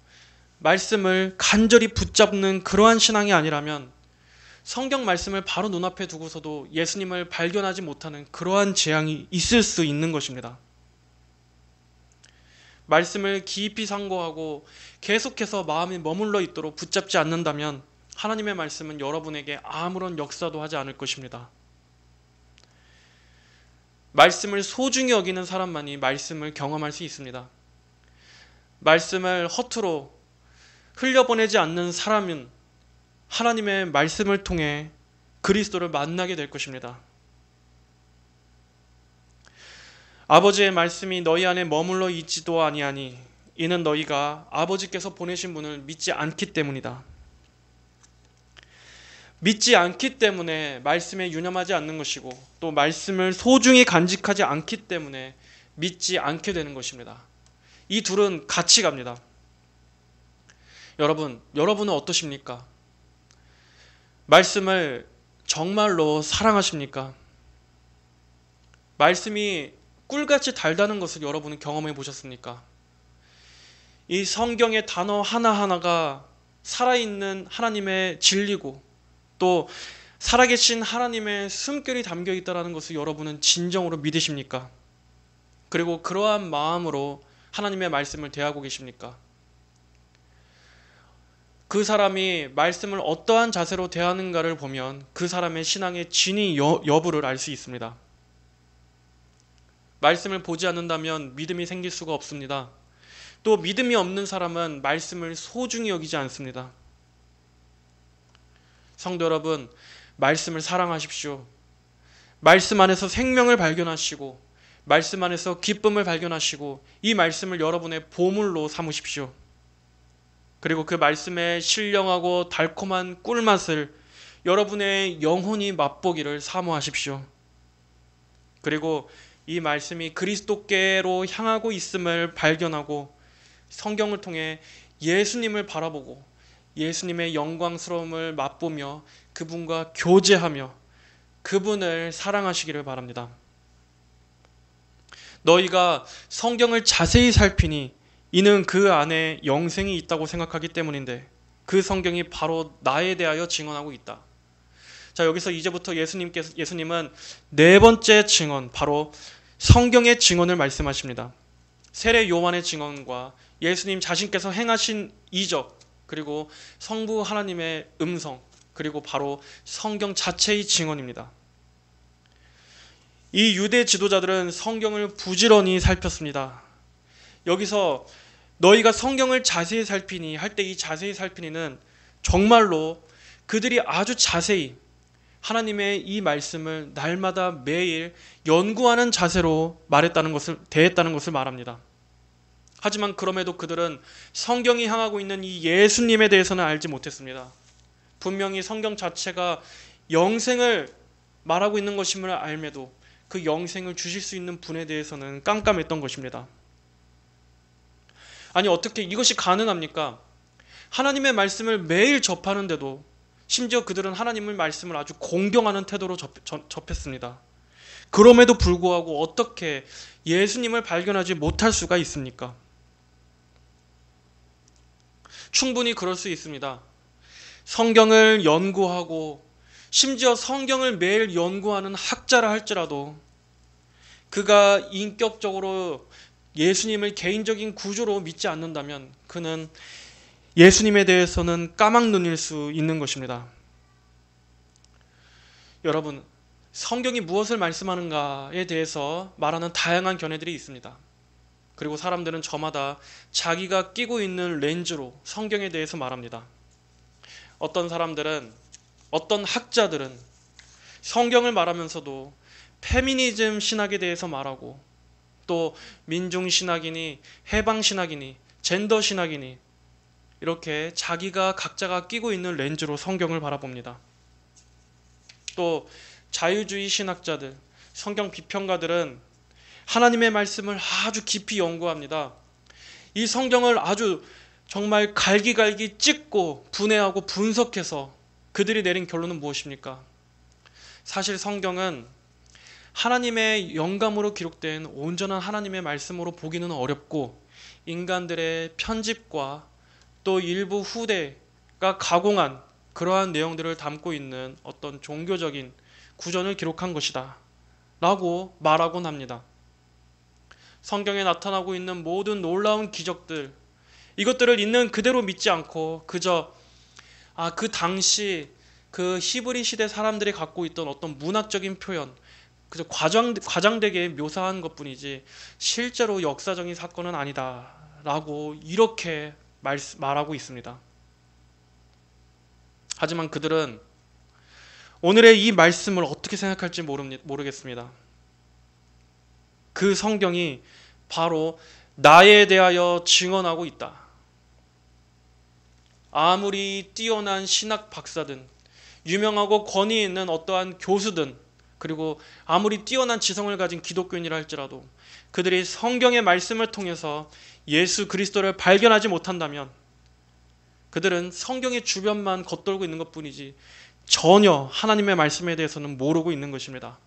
말씀을 간절히 붙잡는 그러한 신앙이 아니라면 성경 말씀을 바로 눈앞에 두고서도 예수님을 발견하지 못하는 그러한 재앙이 있을 수 있는 것입니다. 말씀을 깊이 상고하고 계속해서 마음이 머물러 있도록 붙잡지 않는다면 하나님의 말씀은 여러분에게 아무런 역사도 하지 않을 것입니다. 말씀을 소중히 여기는 사람만이 말씀을 경험할 수 있습니다. 말씀을 허투루 흘려보내지 않는 사람은 하나님의 말씀을 통해 그리스도를 만나게 될 것입니다. 아버지의 말씀이 너희 안에 머물러 있지도 아니하니 이는 너희가 아버지께서 보내신 분을 믿지 않기 때문이다. 믿지 않기 때문에 말씀에 유념하지 않는 것이고 또 말씀을 소중히 간직하지 않기 때문에 믿지 않게 되는 것입니다. 이 둘은 같이 갑니다. 여러분은 어떠십니까? 말씀을 정말로 사랑하십니까? 말씀이 꿀같이 달다는 것을 여러분은 경험해 보셨습니까? 이 성경의 단어 하나하나가 살아있는 하나님의 진리고 또 살아계신 하나님의 숨결이 담겨 있다는 것을 여러분은 진정으로 믿으십니까? 그리고 그러한 마음으로 하나님의 말씀을 대하고 계십니까? 그 사람이 말씀을 어떠한 자세로 대하는가를 보면 그 사람의 신앙의 진위 여부를 알 수 있습니다. 말씀을 보지 않는다면 믿음이 생길 수가 없습니다. 또 믿음이 없는 사람은 말씀을 소중히 여기지 않습니다. 성도 여러분, 말씀을 사랑하십시오. 말씀 안에서 생명을 발견하시고 말씀 안에서 기쁨을 발견하시고 이 말씀을 여러분의 보물로 삼으십시오. 그리고 그 말씀의 신령하고 달콤한 꿀맛을 여러분의 영혼이 맛보기를 사모하십시오. 그리고 이 말씀이 그리스도께로 향하고 있음을 발견하고 성경을 통해 예수님을 바라보고 예수님의 영광스러움을 맛보며 그분과 교제하며 그분을 사랑하시기를 바랍니다. 너희가 성경을 자세히 살피니 이는 그 안에 영생이 있다고 생각하기 때문인데 그 성경이 바로 나에 대하여 증언하고 있다. 자, 여기서 이제부터 예수님은 네 번째 증언, 바로 성경의 증언을 말씀하십니다. 세례 요한의 증언과 예수님 자신께서 행하신 이적, 그리고 성부 하나님의 음성, 그리고 바로 성경 자체의 증언입니다. 이 유대 지도자들은 성경을 부지런히 살폈습니다. 여기서 너희가 성경을 자세히 살피니 할 때 이 자세히 살피니는 정말로 그들이 아주 자세히 하나님의 이 말씀을 날마다 매일 연구하는 자세로 대했다는 것을 말합니다. 하지만 그럼에도 그들은 성경이 향하고 있는 이 예수님에 대해서는 알지 못했습니다. 분명히 성경 자체가 영생을 말하고 있는 것임을 알매도 그 영생을 주실 수 있는 분에 대해서는 깜깜했던 것입니다. 아니, 어떻게 이것이 가능합니까? 하나님의 말씀을 매일 접하는데도 심지어 그들은 하나님의 말씀을 아주 공경하는 태도로 접했습니다. 그럼에도 불구하고 어떻게 예수님을 발견하지 못할 수가 있습니까? 충분히 그럴 수 있습니다. 성경을 연구하고 심지어 성경을 매일 연구하는 학자라 할지라도 그가 인격적으로 예수님을 개인적인 구주로 믿지 않는다면 그는 예수님에 대해서는 까막눈일 수 있는 것입니다. 여러분, 성경이 무엇을 말씀하는가에 대해서 말하는 다양한 견해들이 있습니다. 그리고 사람들은 저마다 자기가 끼고 있는 렌즈로 성경에 대해서 말합니다. 어떤 사람들은, 어떤 학자들은 성경을 말하면서도 페미니즘 신학에 대해서 말하고 또 민중신학이니 해방신학이니 젠더신학이니 이렇게 자기가 각자가 끼고 있는 렌즈로 성경을 바라봅니다. 또 자유주의 신학자들, 성경 비평가들은 하나님의 말씀을 아주 깊이 연구합니다. 이 성경을 아주 정말 갈기갈기 찢고 분해하고 분석해서 그들이 내린 결론은 무엇입니까? 사실 성경은 하나님의 영감으로 기록된 온전한 하나님의 말씀으로 보기는 어렵고 인간들의 편집과 또 일부 후대가 가공한 그러한 내용들을 담고 있는 어떤 종교적인 구전을 기록한 것이다 라고 말하곤 합니다. 성경에 나타나고 있는 모든 놀라운 기적들, 이것들을 있는 그대로 믿지 않고 그저 그 당시 그 히브리 시대 사람들이 갖고 있던 어떤 문학적인 표현, 그저 과장되게 묘사한 것뿐이지 실제로 역사적인 사건은 아니다 라고 이렇게 말하고 있습니다. 하지만 그들은 오늘의 이 말씀을 어떻게 생각할지 모르겠습니다. 그 성경이 바로 나에 대하여 증언하고 있다. 아무리 뛰어난 신학 박사든 유명하고 권위 있는 어떠한 교수든 그리고 아무리 뛰어난 지성을 가진 기독교인이라 할지라도 그들이 성경의 말씀을 통해서 예수 그리스도를 발견하지 못한다면 그들은 성경의 주변만 겉돌고 있는 것뿐이지 전혀 하나님의 말씀에 대해서는 모르고 있는 것입니다.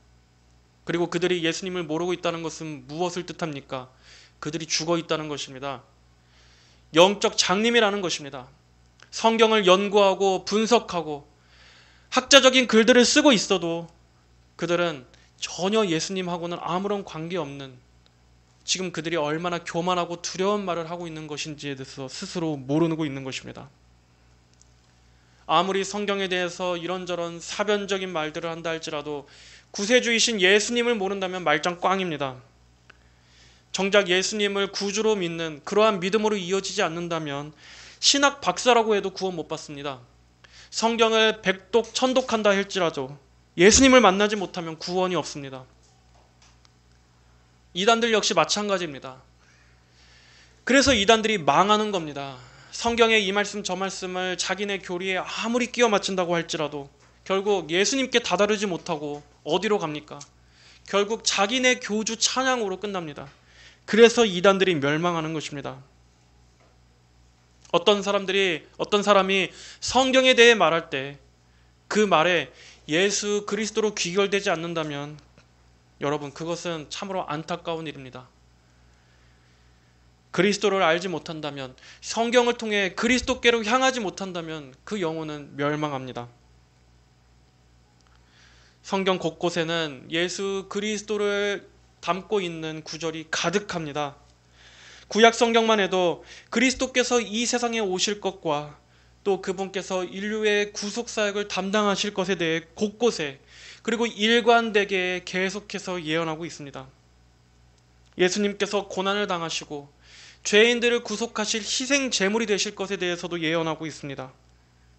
그리고 그들이 예수님을 모르고 있다는 것은 무엇을 뜻합니까? 그들이 죽어 있다는 것입니다. 영적 장님이라는 것입니다. 성경을 연구하고 분석하고 학자적인 글들을 쓰고 있어도 그들은 전혀 예수님하고는 아무런 관계없는, 지금 그들이 얼마나 교만하고 두려운 말을 하고 있는 것인지에 대해서 스스로 모르고 있는 것입니다. 아무리 성경에 대해서 이런저런 사변적인 말들을 한다 할지라도 구세주이신 예수님을 모른다면 말짱 꽝입니다. 정작 예수님을 구주로 믿는 그러한 믿음으로 이어지지 않는다면 신학 박사라고 해도 구원 못 받습니다. 성경을 백독 천독한다 할지라도 예수님을 만나지 못하면 구원이 없습니다. 이단들 역시 마찬가지입니다. 그래서 이단들이 망하는 겁니다. 성경의 이 말씀 저 말씀을 자기네 교리에 아무리 끼워 맞춘다고 할지라도 결국 예수님께 다다르지 못하고 어디로 갑니까? 결국 자기네 교주 찬양으로 끝납니다. 그래서 이단들이 멸망하는 것입니다. 어떤 사람이 성경에 대해 말할 때 그 말에 예수 그리스도로 귀결되지 않는다면 여러분, 그것은 참으로 안타까운 일입니다. 그리스도를 알지 못한다면, 성경을 통해 그리스도께로 향하지 못한다면 그 영혼은 멸망합니다. 성경 곳곳에는 예수 그리스도를 담고 있는 구절이 가득합니다. 구약 성경만 해도 그리스도께서 이 세상에 오실 것과 또 그분께서 인류의 구속 사역을 담당하실 것에 대해 곳곳에 그리고 일관되게 계속해서 예언하고 있습니다. 예수님께서 고난을 당하시고 죄인들을 구속하실 희생 제물이 되실 것에 대해서도 예언하고 있습니다.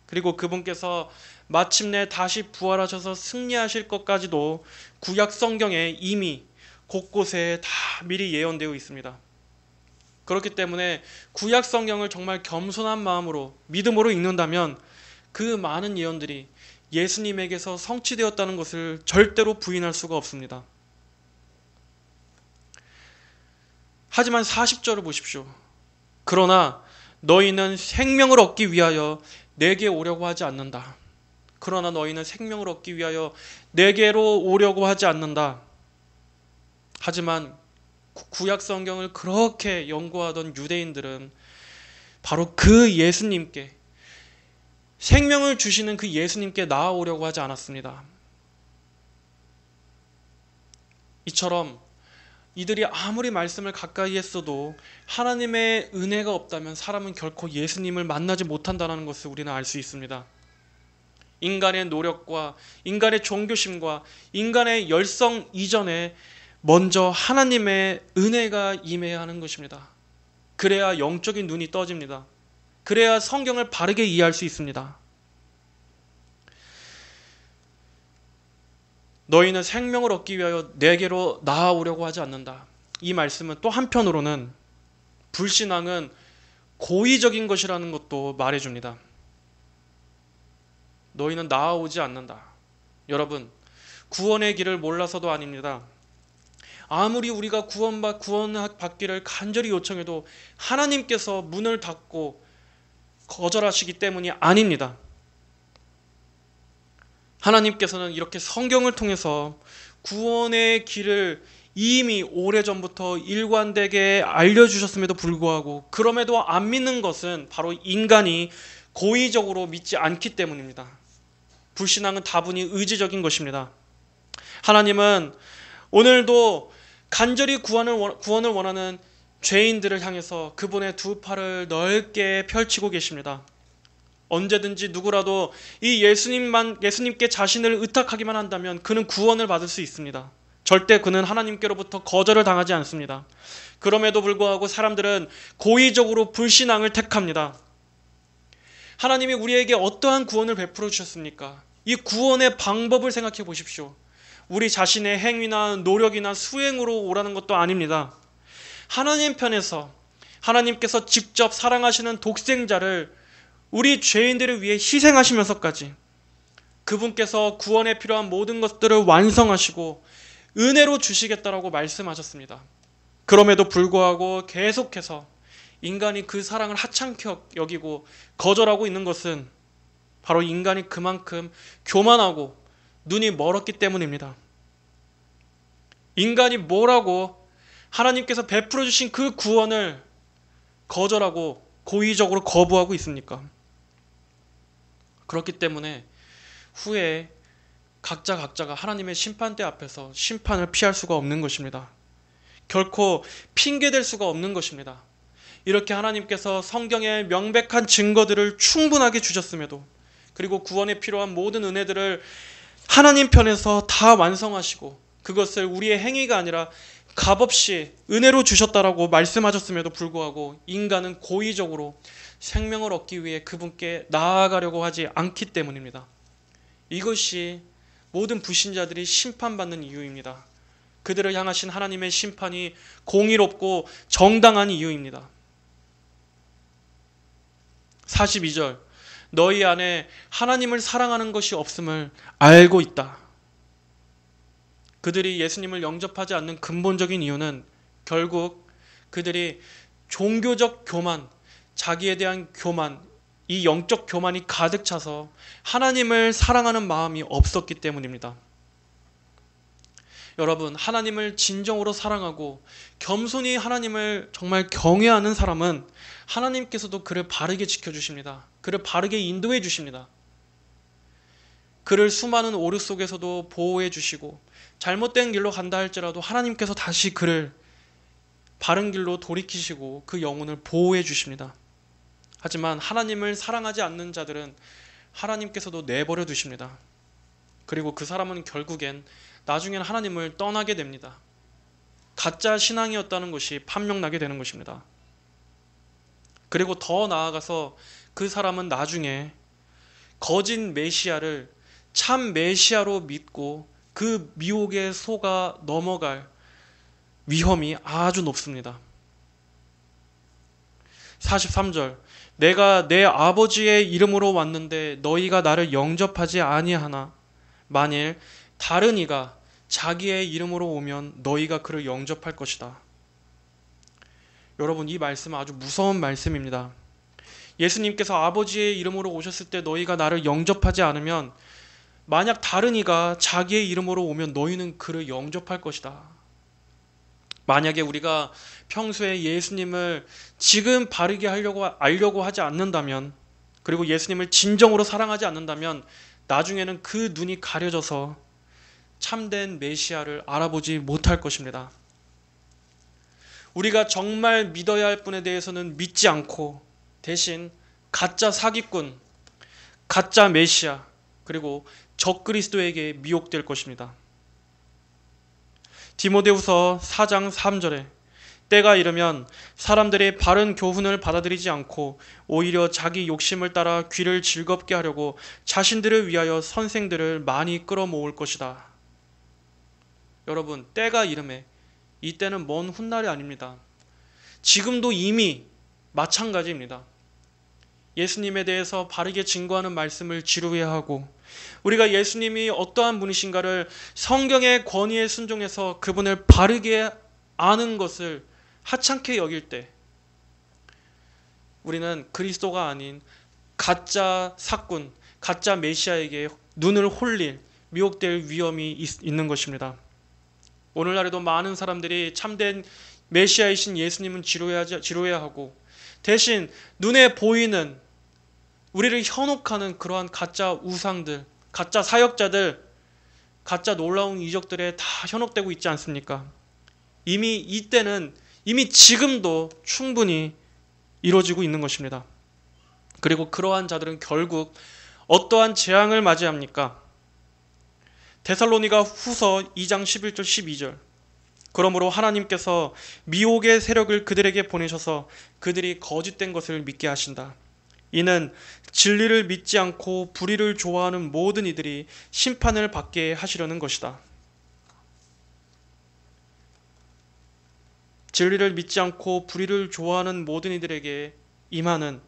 그리고 그분께서 마침내 다시 부활하셔서 승리하실 것까지도 구약 성경에 이미 곳곳에 다 미리 예언되어 있습니다. 그렇기 때문에 구약 성경을 정말 겸손한 마음으로 믿음으로 읽는다면 그 많은 예언들이 예수님에게서 성취되었다는 것을 절대로 부인할 수가 없습니다. 하지만 40절을 보십시오. 그러나 너희는 생명을 얻기 위하여 내게 오려고 하지 않는다. 그러나 너희는 생명을 얻기 위하여 내게로 오려고 하지 않는다. 하지만 구약 성경을 그렇게 연구하던 유대인들은 바로 그 예수님께, 생명을 주시는 그 예수님께 나아오려고 하지 않았습니다. 이처럼 이들이 아무리 말씀을 가까이 했어도 하나님의 은혜가 없다면 사람은 결코 예수님을 만나지 못한다는 것을 우리는 알 수 있습니다. 인간의 노력과 인간의 종교심과 인간의 열성 이전에 먼저 하나님의 은혜가 임해야 하는 것입니다. 그래야 영적인 눈이 떠집니다. 그래야 성경을 바르게 이해할 수 있습니다. 너희는 생명을 얻기 위하여 내게로 나아오려고 하지 않는다. 이 말씀은 또 한편으로는 불신앙은 고의적인 것이라는 것도 말해줍니다. 너희는 나아오지 않는다. 여러분, 구원의 길을 몰라서도 아닙니다. 아무리 우리가 구원받기를 간절히 요청해도 하나님께서 문을 닫고 거절하시기 때문이 아닙니다. 하나님께서는 이렇게 성경을 통해서 구원의 길을 이미 오래전부터 일관되게 알려주셨음에도 불구하고 그럼에도 안 믿는 것은 바로 인간이 고의적으로 믿지 않기 때문입니다. 불신앙은 다분히 의지적인 것입니다. 하나님은 오늘도 간절히 구원을 원하는 죄인들을 향해서 그분의 두 팔을 넓게 펼치고 계십니다. 언제든지 누구라도 이 예수님께 자신을 의탁하기만 한다면 그는 구원을 받을 수 있습니다. 절대 그는 하나님께로부터 거절을 당하지 않습니다. 그럼에도 불구하고 사람들은 고의적으로 불신앙을 택합니다. 하나님이 우리에게 어떠한 구원을 베풀어 주셨습니까? 이 구원의 방법을 생각해 보십시오. 우리 자신의 행위나 노력이나 수행으로 오라는 것도 아닙니다. 하나님 편에서 하나님께서 직접 사랑하시는 독생자를 우리 죄인들을 위해 희생하시면서까지 그분께서 구원에 필요한 모든 것들을 완성하시고 은혜로 주시겠다라고 말씀하셨습니다. 그럼에도 불구하고 계속해서 인간이 그 사랑을 하찮게 여기고 거절하고 있는 것은 바로 인간이 그만큼 교만하고 눈이 멀었기 때문입니다. 인간이 뭐라고 하나님께서 베풀어 주신 그 구원을 거절하고 고의적으로 거부하고 있습니까? 그렇기 때문에 후에 각자가 하나님의 심판대 앞에서 심판을 피할 수가 없는 것입니다. 결코 핑계댈 수가 없는 것입니다. 이렇게 하나님께서 성경에 명백한 증거들을 충분하게 주셨음에도, 그리고 구원에 필요한 모든 은혜들을 하나님 편에서 다 완성하시고 그것을 우리의 행위가 아니라 값없이 은혜로 주셨다라고 말씀하셨음에도 불구하고 인간은 고의적으로 생명을 얻기 위해 그분께 나아가려고 하지 않기 때문입니다. 이것이 모든 불신자들이 심판받는 이유입니다. 그들을 향하신 하나님의 심판이 공의롭고 정당한 이유입니다. 42절, 너희 안에 하나님을 사랑하는 것이 없음을 알고 있다. 그들이 예수님을 영접하지 않는 근본적인 이유는 결국 그들이 종교적 교만, 자기에 대한 교만, 이 영적 교만이 가득 차서 하나님을 사랑하는 마음이 없었기 때문입니다. 여러분, 하나님을 진정으로 사랑하고 겸손히 하나님을 정말 경외하는 사람은 하나님께서도 그를 바르게 지켜주십니다. 그를 바르게 인도해 주십니다. 그를 수많은 오류 속에서도 보호해 주시고 잘못된 길로 간다 할지라도 하나님께서 다시 그를 바른 길로 돌이키시고 그 영혼을 보호해 주십니다. 하지만 하나님을 사랑하지 않는 자들은 하나님께서도 내버려 두십니다. 그리고 그 사람은 결국엔 나중엔 하나님을 떠나게 됩니다. 가짜 신앙이었다는 것이 판명나게 되는 것입니다. 그리고 더 나아가서 그 사람은 나중에 거짓 메시아를 참 메시아로 믿고 그 미혹에 속아 넘어갈 위험이 아주 높습니다. 43절, 내가 내 아버지의 이름으로 왔는데 너희가 나를 영접하지 아니하나 만일 다른 이가 자기의 이름으로 오면 너희가 그를 영접할 것이다. 여러분, 이 말씀은 아주 무서운 말씀입니다. 예수님께서 아버지의 이름으로 오셨을 때 너희가 나를 영접하지 않으면 만약 다른 이가 자기의 이름으로 오면 너희는 그를 영접할 것이다. 만약에 우리가 평소에 예수님을 지금 바르게 알려고 하지 않는다면, 그리고 예수님을 진정으로 사랑하지 않는다면 나중에는 그 눈이 가려져서 참된 메시아를 알아보지 못할 것입니다. 우리가 정말 믿어야 할 분에 대해서는 믿지 않고 대신 가짜 사기꾼, 가짜 메시아, 그리고 적그리스도에게 미혹될 것입니다. 디모데후서 4장 3절에 때가 이르면 사람들이 바른 교훈을 받아들이지 않고 오히려 자기 욕심을 따라 귀를 즐겁게 하려고 자신들을 위하여 선생들을 많이 끌어모을 것이다. 여러분, 때가 이름에, 이 때는 먼 훗날이 아닙니다. 지금도 이미 마찬가지입니다. 예수님에 대해서 바르게 증거하는 말씀을 지루해야 하고, 우리가 예수님이 어떠한 분이신가를 성경의 권위에 순종해서 그분을 바르게 아는 것을 하찮게 여길 때 우리는 그리스도가 아닌 가짜 사꾼, 가짜 메시아에게 눈을 홀릴, 미혹될 위험이 있는 것입니다. 오늘날에도 많은 사람들이 참된 메시아이신 예수님은 지루해야 하고 대신 눈에 보이는 우리를 현혹하는 그러한 가짜 우상들, 가짜 사역자들, 가짜 놀라운 이적들에 다 현혹되고 있지 않습니까? 이미 이때는 이미 지금도 충분히 이루어지고 있는 것입니다. 그리고 그러한 자들은 결국 어떠한 재앙을 맞이합니까? 데살로니가 후서 2장 11절 12절 그러므로 하나님께서 미혹의 세력을 그들에게 보내셔서 그들이 거짓된 것을 믿게 하신다. 이는 진리를 믿지 않고 불의를 좋아하는 모든 이들이 심판을 받게 하시려는 것이다. 진리를 믿지 않고 불의를 좋아하는 모든 이들에게 임하는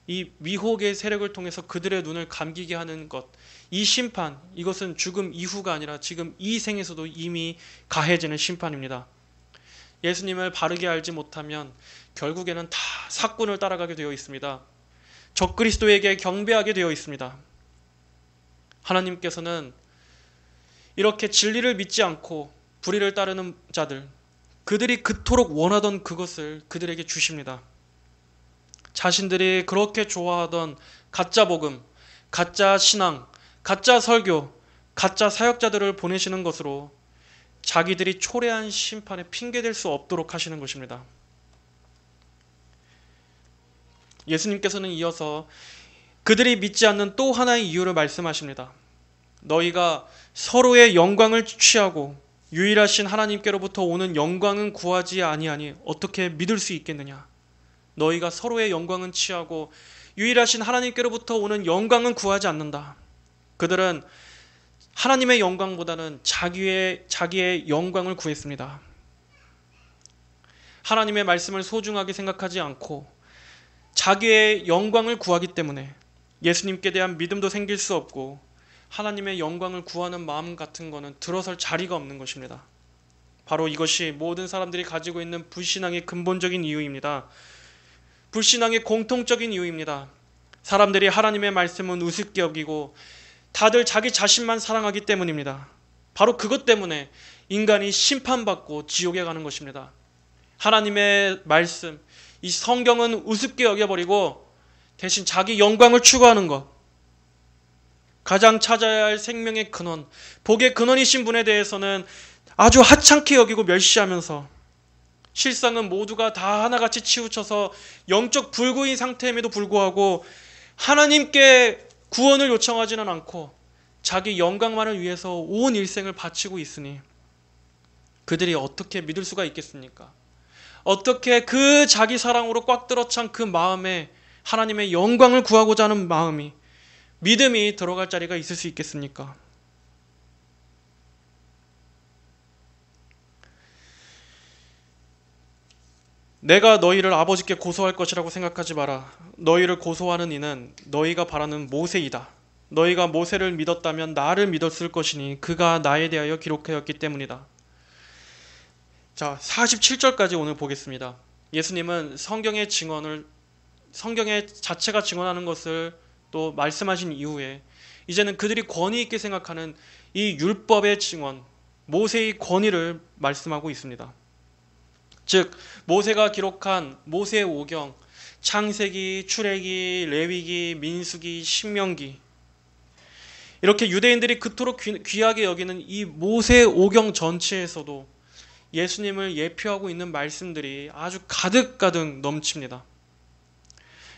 이 미혹의 세력을 통해서 그들의 눈을 감기게 하는 것, 이 심판, 이것은 죽음 이후가 아니라 지금 이 생에서도 이미 가해지는 심판입니다. 예수님을 바르게 알지 못하면 결국에는 다 사꾼을 따라가게 되어 있습니다. 적그리스도에게 경배하게 되어 있습니다. 하나님께서는 이렇게 진리를 믿지 않고 불의를 따르는 자들, 그들이 그토록 원하던 그것을 그들에게 주십니다. 자신들이 그렇게 좋아하던 가짜 복음, 가짜 신앙, 가짜 설교, 가짜 사역자들을 보내시는 것으로 자기들이 초래한 심판에 핑계댈 수 없도록 하시는 것입니다. 예수님께서는 이어서 그들이 믿지 않는 또 하나의 이유를 말씀하십니다. 너희가 서로의 영광을 취하고 유일하신 하나님께로부터 오는 영광은 구하지 아니하니 어떻게 믿을 수 있겠느냐? 너희가 서로의 영광은 취하고 유일하신 하나님께로부터 오는 영광은 구하지 않는다. 그들은 하나님의 영광보다는 자기의 영광을 구했습니다. 하나님의 말씀을 소중하게 생각하지 않고 자기의 영광을 구하기 때문에 예수님께 대한 믿음도 생길 수 없고 하나님의 영광을 구하는 마음 같은 거는 들어설 자리가 없는 것입니다. 바로 이것이 모든 사람들이 가지고 있는 불신앙의 근본적인 이유입니다. 불신앙의 공통적인 이유입니다. 사람들이 하나님의 말씀은 우습게 여기고 다들 자기 자신만 사랑하기 때문입니다. 바로 그것 때문에 인간이 심판받고 지옥에 가는 것입니다. 하나님의 말씀, 이 성경은 우습게 여겨버리고 대신 자기 영광을 추구하는 것, 가장 찾아야 할 생명의 근원, 복의 근원이신 분에 대해서는 아주 하찮게 여기고 멸시하면서 실상은 모두가 다 하나같이 치우쳐서 영적 불구인 상태임에도 불구하고 하나님께 구원을 요청하지는 않고 자기 영광만을 위해서 온 일생을 바치고 있으니 그들이 어떻게 믿을 수가 있겠습니까? 어떻게 그 자기 사랑으로 꽉 들어찬 그 마음에 하나님의 영광을 구하고자 하는 마음이, 믿음이 들어갈 자리가 있을 수 있겠습니까? 내가 너희를 아버지께 고소할 것이라고 생각하지 마라. 너희를 고소하는 이는 너희가 바라는 모세이다. 너희가 모세를 믿었다면 나를 믿었을 것이니 그가 나에 대하여 기록하였기 때문이다. 자, 47절까지 오늘 보겠습니다. 예수님은 성경의 증언을 성경의 자체가 증언하는 것을 또 말씀하신 이후에 이제는 그들이 권위 있게 생각하는 이 율법의 증언, 모세의 권위를 말씀하고 있습니다. 즉 모세가 기록한 모세의 오경, 창세기, 출애기, 레위기, 민수기, 신명기, 이렇게 유대인들이 그토록 귀하게 여기는 이 모세의 오경 전체에서도 예수님을 예표하고 있는 말씀들이 아주 가득가득 넘칩니다.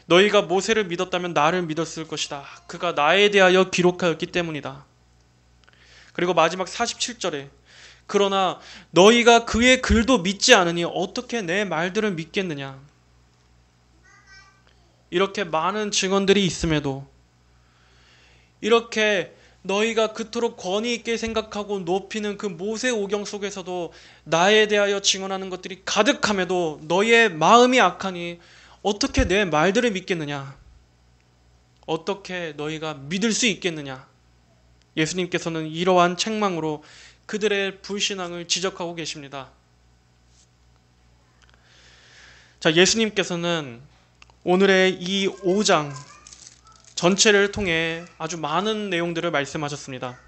너희가 모세를 믿었다면 나를 믿었을 것이다. 그가 나에 대하여 기록하였기 때문이다. 그리고 마지막 47절에 그러나 너희가 그의 글도 믿지 않으니 어떻게 내 말들을 믿겠느냐. 이렇게 많은 증언들이 있음에도 이렇게 너희가 그토록 권위 있게 생각하고 높이는 그 모세 오경 속에서도 나에 대하여 증언하는 것들이 가득함에도 너희의 마음이 악하니 어떻게 내 말들을 믿겠느냐? 어떻게 너희가 믿을 수 있겠느냐? 예수님께서는 이러한 책망으로 그들의 불신앙을 지적하고 계십니다. 자, 예수님께서는 오늘의 이 5장 전체를 통해 아주 많은 내용들을 말씀하셨습니다.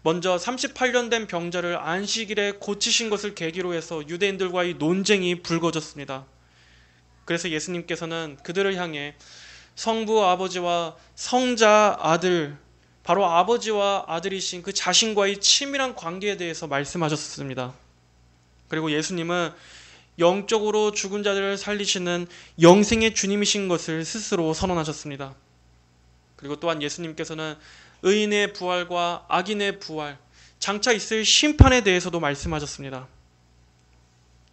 먼저 38년 된 병자를 안식일에 고치신 것을 계기로 해서 유대인들과의 논쟁이 불거졌습니다. 그래서 예수님께서는 그들을 향해 성부 아버지와 성자 아들, 바로 아버지와 아들이신 그 자신과의 치밀한 관계에 대해서 말씀하셨습니다. 그리고 예수님은 영적으로 죽은 자들을 살리시는 영생의 주님이신 것을 스스로 선언하셨습니다. 그리고 또한 예수님께서는 의인의 부활과 악인의 부활, 장차 있을 심판에 대해서도 말씀하셨습니다.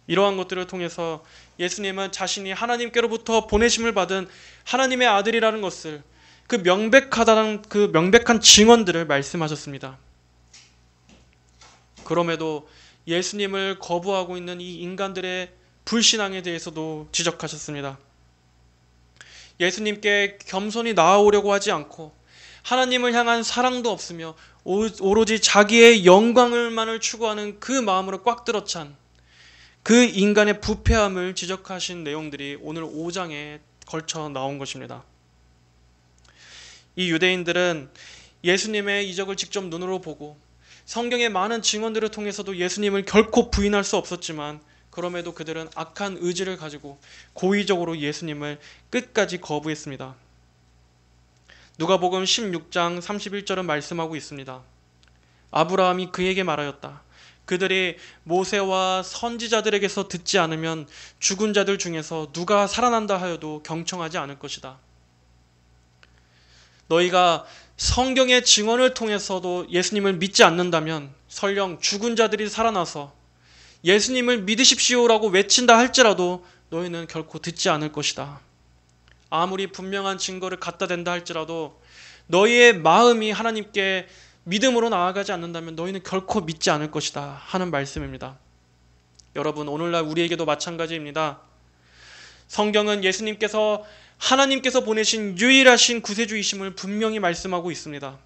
이러한 것들을 통해서 예수님은 자신이 하나님께로부터 보내심을 받은 하나님의 아들이라는 것을 그 명백한 증언들을 말씀하셨습니다. 그럼에도 예수님을 거부하고 있는 이 인간들의 불신앙에 대해서도 지적하셨습니다. 예수님께 겸손히 나아오려고 하지 않고 하나님을 향한 사랑도 없으며 오로지 자기의 영광을만을 추구하는 그 마음으로 꽉 들어찬 그 인간의 부패함을 지적하신 내용들이 오늘 5장에 걸쳐 나온 것입니다. 이 유대인들은 예수님의 이적을 직접 눈으로 보고 성경의 많은 증언들을 통해서도 예수님을 결코 부인할 수 없었지만 그럼에도 그들은 악한 의지를 가지고 고의적으로 예수님을 끝까지 거부했습니다. 누가복음 16장 31절은 말씀하고 있습니다. 아브라함이 그에게 말하였다. 그들이 모세와 선지자들에게서 듣지 않으면 죽은 자들 중에서 누가 살아난다 하여도 경청하지 않을 것이다. 너희가 성경의 증언을 통해서도 예수님을 믿지 않는다면 설령 죽은 자들이 살아나서 예수님을 믿으십시오라고 외친다 할지라도 너희는 결코 듣지 않을 것이다. 아무리 분명한 증거를 갖다 댄다 할지라도 너희의 마음이 하나님께 믿음으로 나아가지 않는다면 너희는 결코 믿지 않을 것이다 하는 말씀입니다. 여러분, 오늘날 우리에게도 마찬가지입니다. 성경은 예수님께서 하나님께서 보내신 유일하신 구세주이심을 분명히 말씀하고 있습니다.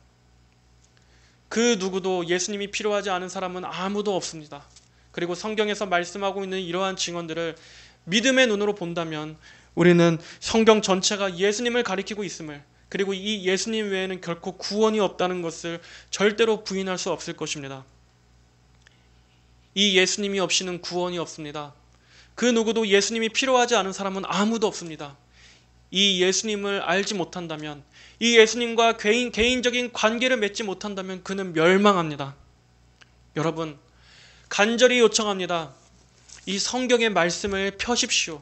그 누구도 예수님이 필요하지 않은 사람은 아무도 없습니다. 그리고 성경에서 말씀하고 있는 이러한 증언들을 믿음의 눈으로 본다면 우리는 성경 전체가 예수님을 가리키고 있음을, 그리고 이 예수님 외에는 결코 구원이 없다는 것을 절대로 부인할 수 없을 것입니다. 이 예수님이 없이는 구원이 없습니다. 그 누구도 예수님이 필요하지 않은 사람은 아무도 없습니다. 이 예수님을 알지 못한다면, 이 예수님과 개인적인 관계를 맺지 못한다면 그는 멸망합니다. 여러분, 간절히 요청합니다. 이 성경의 말씀을 펴십시오.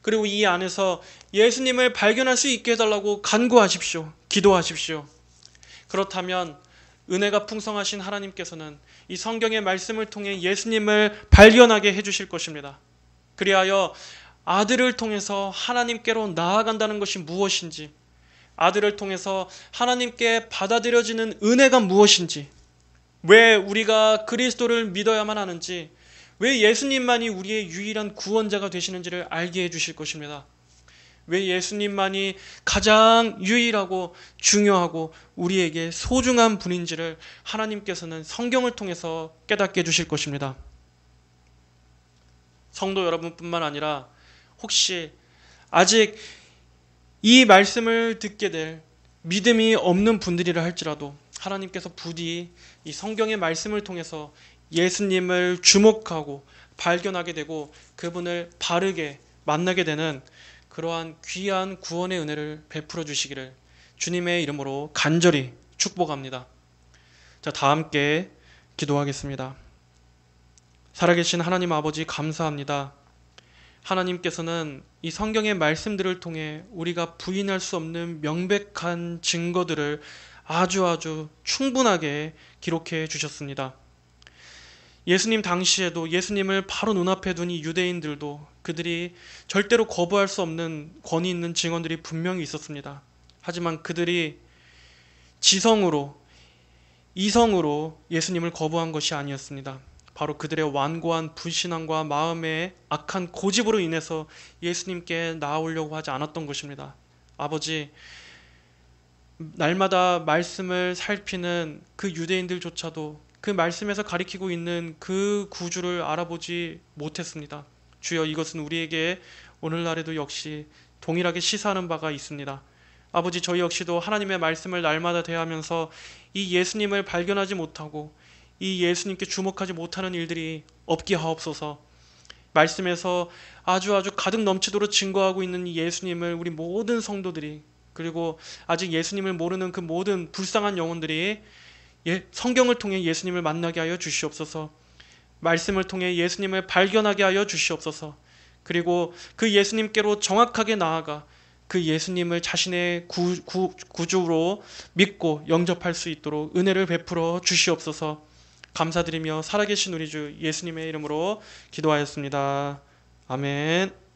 그리고 이 안에서 예수님을 발견할 수 있게 해달라고 간구하십시오. 기도하십시오. 그렇다면 은혜가 풍성하신 하나님께서는 이 성경의 말씀을 통해 예수님을 발견하게 해주실 것입니다. 그리하여 아들을 통해서 하나님께로 나아간다는 것이 무엇인지, 아들을 통해서 하나님께 받아들여지는 은혜가 무엇인지, 왜 우리가 그리스도를 믿어야만 하는지, 왜 예수님만이 우리의 유일한 구원자가 되시는지를 알게 해주실 것입니다. 왜 예수님만이 가장 유일하고 중요하고 우리에게 소중한 분인지를 하나님께서는 성경을 통해서 깨닫게 해주실 것입니다. 성도 여러분뿐만 아니라 혹시 아직 이 말씀을 듣게 될 믿음이 없는 분들이라 할지라도 하나님께서 부디 이 성경의 말씀을 통해서 예수님을 주목하고 발견하게 되고 그분을 바르게 만나게 되는 그러한 귀한 구원의 은혜를 베풀어 주시기를 주님의 이름으로 간절히 축복합니다. 자, 다 함께 기도하겠습니다. 살아계신 하나님 아버지 감사합니다. 하나님께서는 이 성경의 말씀들을 통해 우리가 부인할 수 없는 명백한 증거들을 아주 충분하게 기록해 주셨습니다. 예수님 당시에도 예수님을 바로 눈앞에 둔 이 유대인들도 그들이 절대로 거부할 수 없는 권위 있는 증언들이 분명히 있었습니다. 하지만 그들이 지성으로, 이성으로 예수님을 거부한 것이 아니었습니다. 바로 그들의 완고한 불신앙과 마음의 악한 고집으로 인해서 예수님께 나아오려고 하지 않았던 것입니다. 아버지, 날마다 말씀을 살피는 그 유대인들조차도 그 말씀에서 가리키고 있는 그 구주를 알아보지 못했습니다. 주여, 이것은 우리에게 오늘날에도 역시 동일하게 시사하는 바가 있습니다. 아버지, 저희 역시도 하나님의 말씀을 날마다 대하면서 이 예수님을 발견하지 못하고 이 예수님께 주목하지 못하는 일들이 없게 하옵소서. 말씀에서 아주 가득 넘치도록 증거하고 있는 이 예수님을 우리 모든 성도들이, 그리고 아직 예수님을 모르는 그 모든 불쌍한 영혼들이 성경을 통해 예수님을 만나게 하여 주시옵소서. 말씀을 통해 예수님을 발견하게 하여 주시옵소서. 그리고 그 예수님께로 정확하게 나아가 그 예수님을 자신의 구주로 믿고 영접할 수 있도록 은혜를 베풀어 주시옵소서. 감사드리며 살아계신 우리 주 예수님의 이름으로 기도하였습니다. 아멘.